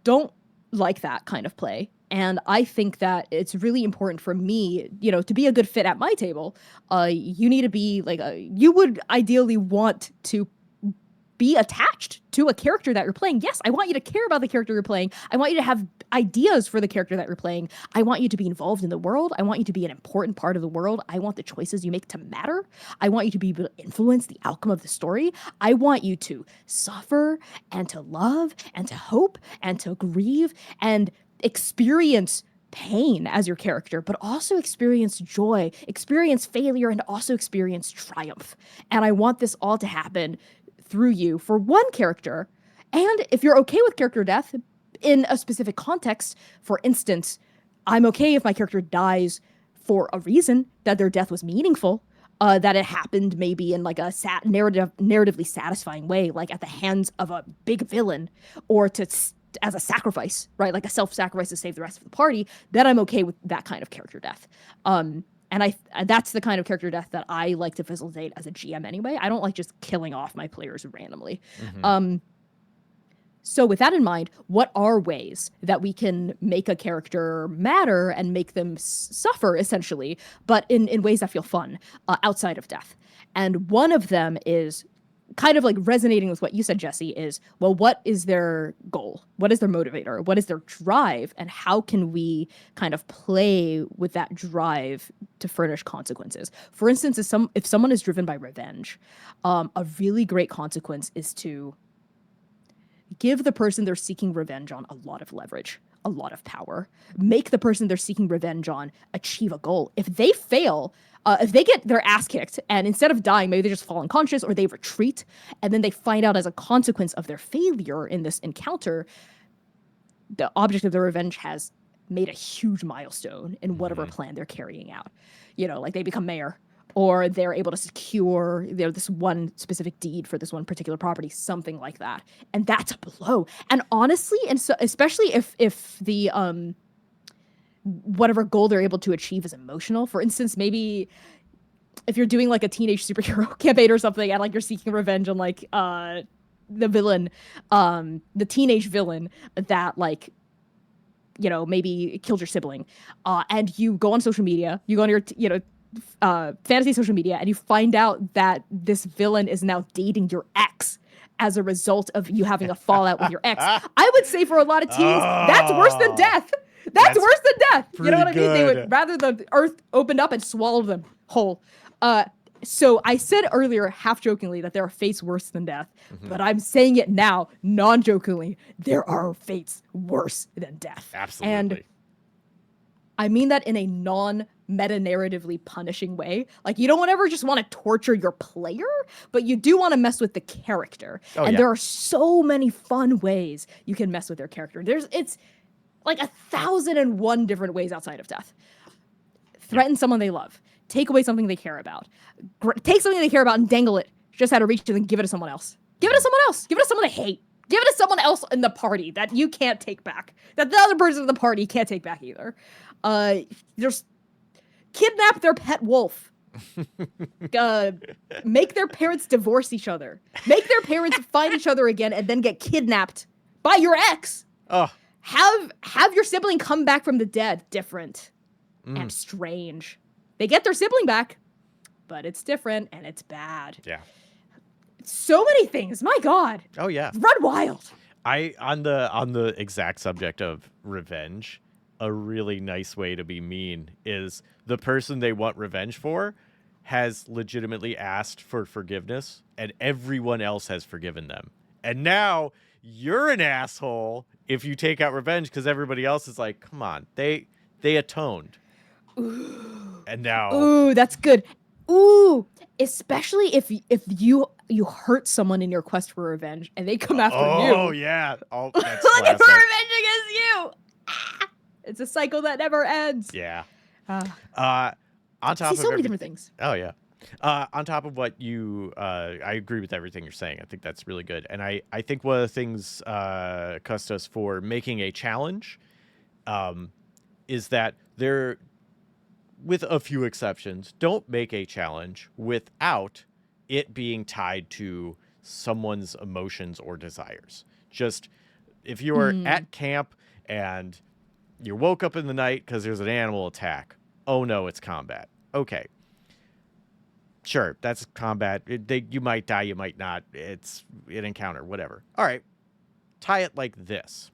don't like that kind of play. And I think that it's really important for me, to be a good fit at my table. You need to be you would ideally want to be attached to a character that you're playing. Yes, I want you to care about the character you're playing. I want you to have ideas for the character that you're playing. I want you to be involved in the world. I want you to be an important part of the world. I want the choices you make to matter. I want you to be able to influence the outcome of the story. I want you to suffer and to love and to hope and to grieve and experience pain as your character, but also experience joy, experience failure, and also experience triumph. And I want this all to happen through you for one character. And if you're okay with character death in a specific context, for instance, I'm okay if my character dies for a reason, that their death was meaningful, that it happened maybe in like a narratively satisfying way, like at the hands of a big villain, or as a sacrifice, right? Like a self-sacrifice to save the rest of the party, then I'm okay with that kind of character death. And that's the kind of character death that I like to facilitate as a GM anyway. I don't like just killing off my players randomly. So with that in mind, what are ways that we can make a character matter and make them suffer, essentially, but in ways that feel fun outside of death? And one of them is kind of like resonating with what you said, Jesse, is, well, what is their goal? What is their motivator? What is their drive? And how can we kind of play with that drive to furnish consequences? For instance, if someone is driven by revenge, a really great consequence is to give the person they're seeking revenge on a lot of leverage, a lot of power. Make the person they're seeking revenge on achieve a goal. If they fail, if they get their ass kicked and instead of dying, maybe they just fall unconscious or they retreat, and then they find out as a consequence of their failure in this encounter, the object of their revenge has made a huge milestone in whatever plan they're carrying out. Like they become mayor, or they're able to secure this one specific deed for this one particular property, something like that. And that's a blow. And honestly, and so especially if the whatever goal they're able to achieve is emotional. For instance, maybe if you're doing like a teenage superhero campaign or something, and like you're seeking revenge on like the villain, the teenage villain that like maybe killed your sibling, and you go on social media, you go on your fantasy social media, and you find out that this villain is now dating your ex as a result of you having a fallout with your ex. I would say for a lot of teens, that's worse than death. That's worse than death. You know what I mean? They would rather the earth opened up and swallowed them whole. So I said earlier, half jokingly, that there are fates worse than death, but I'm saying it now, non-jokingly, there are fates worse than death. Absolutely. And I mean that in a non-meta-narratively punishing way. Like, you don't ever just want to torture your player, but you do want to mess with the character. There are so many fun ways you can mess with their character. It's like 1,001 different ways outside of death. Threaten someone they love. Take away something they care about. Take something they care about and dangle it just out of reach and then give it to someone else. Give it to someone else. Give it to someone they hate. Give it to someone else in the party that you can't take back. That the other person in the party can't take back either. Just kidnap their pet wolf. Make their parents divorce each other. Make their parents find each other again and then get kidnapped by your ex. Have your sibling come back from the dead. Different and strange. They get their sibling back, but it's different and it's bad. Yeah. So many things. My God. Oh yeah. Run wild. On the exact subject of revenge, a really nice way to be mean is the person they want revenge for has legitimately asked for forgiveness and everyone else has forgiven them. And now you're an asshole if you take out revenge because everybody else is like, come on, they atoned. Ooh. And now. Ooh, that's good. Ooh, especially if you hurt someone in your quest for revenge and they come after you. Oh yeah. Oh, that's looking for revenge against you. It's a cycle that never ends. Yeah. On top of so many different things. Oh yeah. On top of what you, I agree with everything you're saying. I think that's really good. And I think one of the things, Custos, for making a challenge, is that there, with a few exceptions, don't make a challenge without it being tied to someone's emotions or desires. Just if you are Mm. at camp and you woke up in the night because there's an animal attack. Oh no, it's combat. Okay. Sure, that's combat. You might die, you might not. It's an encounter, whatever. All right. Tie it like this.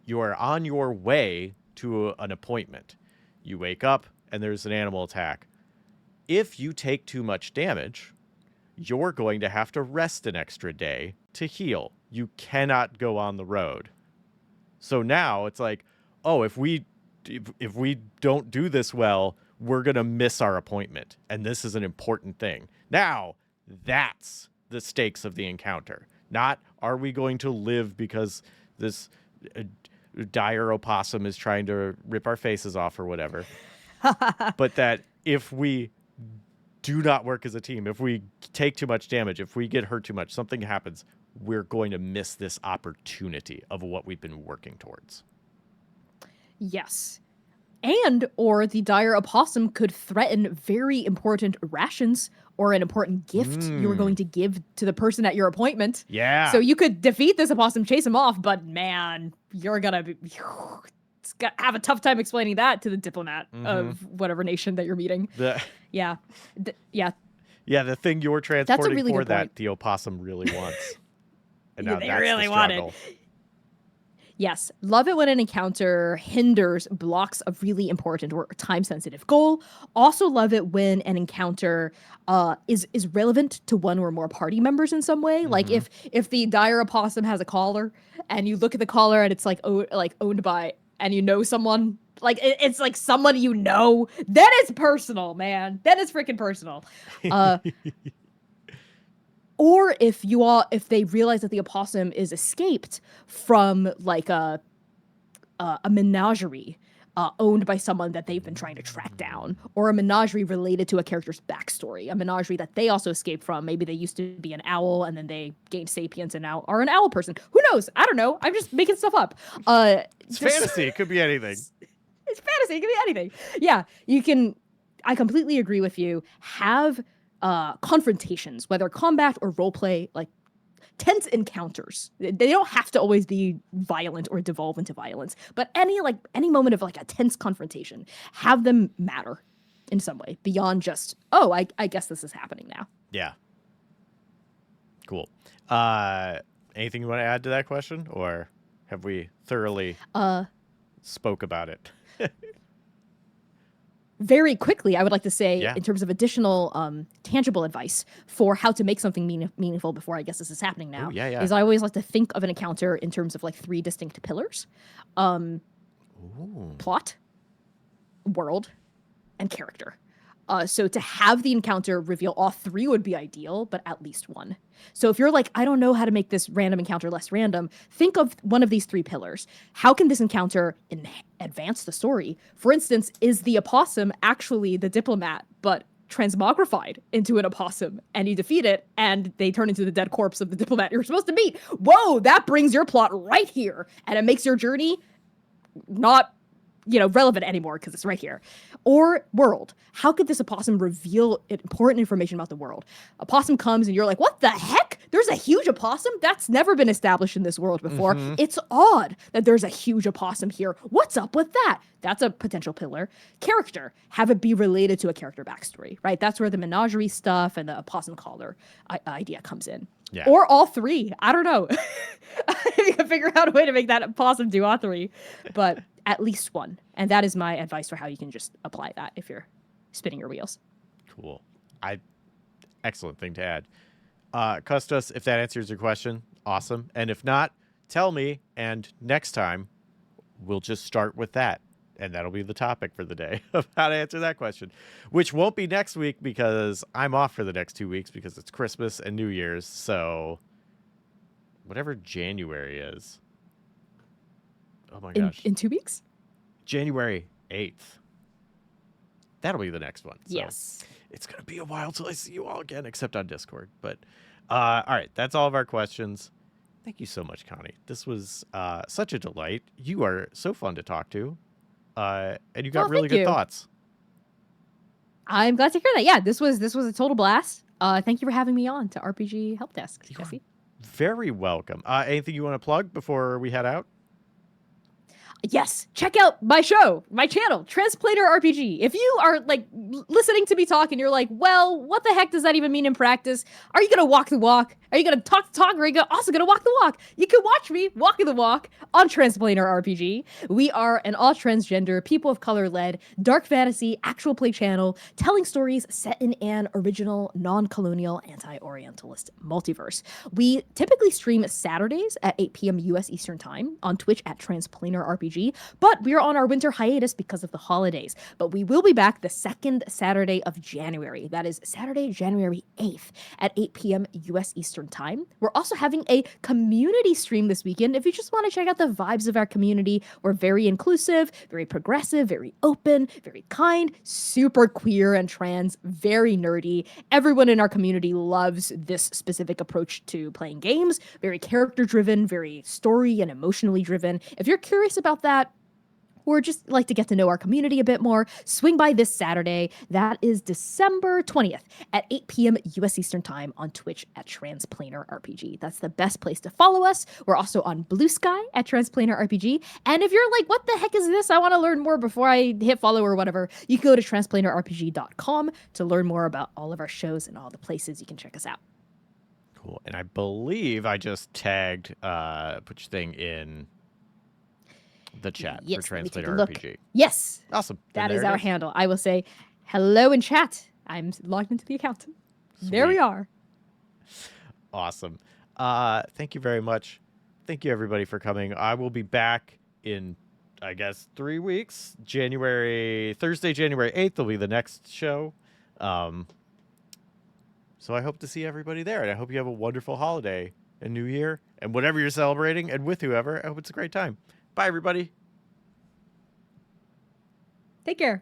You are on your way to an appointment. You wake up and there's an animal attack. If you take too much damage, you're going to have to rest an extra day to heal. You cannot go on the road. So now it's like, oh, if we don't do this well, we're going to miss our appointment. And this is an important thing. Now, that's the stakes of the encounter. Not, are we going to live because this dire opossum is trying to rip our faces off or whatever. But that if we do not work as a team, if we take too much damage, if we get hurt too much, something happens, we're going to miss this opportunity of what we've been working towards. Yes. And or the dire opossum could threaten very important rations or an important gift you were going to give to the person at your appointment. Yeah. So you could defeat this opossum, chase him off, but man, you're gonna have a tough time explaining that to the diplomat of whatever nation that you're meeting. Yeah. Yeah. Yeah, the thing you're transporting really for good that point. the opossum really wants. And Yeah, now they that's really the want it. struggle. Yes, love it when an encounter hinders, blocks a really important or time-sensitive goal. Also love it when an encounter is relevant to one or more party members in some way. Like if the dire opossum has a collar and you look at the collar and it's like owned by, and you know someone, like it's like someone you know, that is personal, man. That is freaking personal. Or if they realize that the opossum is escaped from like a menagerie owned by someone that they've been trying to track down, or a menagerie related to a character's backstory, a menagerie that they also escaped from. Maybe they used to be an owl and then they gained sapience and now are an owl person. Who knows? I don't know. I'm just making stuff up. It's fantasy. It could be anything. It's fantasy. It could be anything. Yeah, you can. I completely agree with you. Have confrontations, whether combat or roleplay, like tense encounters. They don't have to always be violent or devolve into violence, but any moment of like a tense confrontation, have them matter in some way beyond just, oh, I guess this is happening now. Yeah. Cool. Anything you want to add to that question, or have we thoroughly spoke about it? Very quickly, I would like to say, Yeah. in terms of additional tangible advice for how to make something meaningful before I guess this is happening now, is I always like to think of an encounter in terms of like 3 distinct pillars. Plot, world, and character. So to have the encounter reveal all 3 would be ideal, but at least 1. So if you're like, I don't know how to make this random encounter less random, think of one of these 3 pillars. How can this encounter advance the story? For instance, is the opossum actually the diplomat, but transmogrified into an opossum, and you defeat it, and they turn into the dead corpse of the diplomat you're supposed to meet? Whoa, that brings your plot right here, and it makes your journey not relevant anymore because it's right here. Or world. How could this opossum reveal important information about the world? A possum comes and you're like, what the heck? There's a huge opossum? That's never been established in this world before. It's odd that there's a huge opossum here. What's up with that? That's a potential pillar. Character. Have it be related to a character backstory, right? That's where the menagerie stuff and the opossum collar idea comes in. Yeah. Or all 3. I don't know. You can figure out a way to make that opossum do all 3. But at least 1. And that is my advice for how you can just apply that if you're spinning your wheels. Cool. Excellent thing to add. Custos, if that answers your question, awesome. And if not, tell me, and next time we'll just start with that. And that'll be the topic for the day of how to answer that question, which won't be next week because I'm off for the next 2 weeks because it's Christmas and New Year's. So whatever January is. Oh my gosh. In 2 weeks? January 8th. That'll be the next one. So Yes. it's going to be a while till I see you all again, except on Discord. But all right, that's all of our questions. Thank you so much, Connie. This was such a delight. You are so fun to talk to, and you got really thank good you. thoughts. I'm glad to hear that. Yeah, this was a total blast. Thank you for having me on to RPG Help Desk, Jesse. Very welcome. Anything you want to plug before we head out? Yes, check out my show, my channel, Transplaner RPG. If you are like listening to me talk and you're like, well, what the heck does that even mean in practice? Are you gonna walk the walk? Are you gonna talk the talk? Or are you also gonna walk the walk? You can watch me walking the walk on Transplaner RPG. We are an all transgender, people of color led, dark fantasy, actual play channel telling stories set in an original, non colonial, anti Orientalist multiverse. We typically stream Saturdays at 8 p.m. US Eastern Time on Twitch at Transplaner RPG. But we are on our winter hiatus because of the holidays. But we will be back the second Saturday of January. That is Saturday, January 8th at 8 p.m. US Eastern Time. We're also having a community stream this weekend. If you just want to check out the vibes of our community, we're very inclusive, very progressive, very open, very kind, super queer and trans, very nerdy. Everyone in our community loves this specific approach to playing games, very character driven, very story and emotionally driven. If you're curious about that, or just like to get to know our community a bit more, swing by this Saturday. That is December 20th at 8 p.m. US Eastern Time on Twitch at Transplaner RPG. That's the best place to follow us. We're also on Blue Sky at Transplaner RPG. And if you're like, what the heck is this? I want to learn more before I hit follow or whatever, you can go to transplanerrpg.com to learn more about all of our shows and all the places you can check us out. Cool. And I believe I just tagged put your thing in the chat for Translator RPG. Yes. Awesome. That is our handle. I will say hello in chat. I'm logged into the account. Sweet. There we are. Awesome. Thank you very much. Thank you, everybody, for coming. I will be back in, I guess, 3 weeks. Thursday, January 8th will be the next show. So I hope to see everybody there. And I hope you have a wonderful holiday and New Year and whatever you're celebrating and with whoever. I hope it's a great time. Bye, everybody. Take care.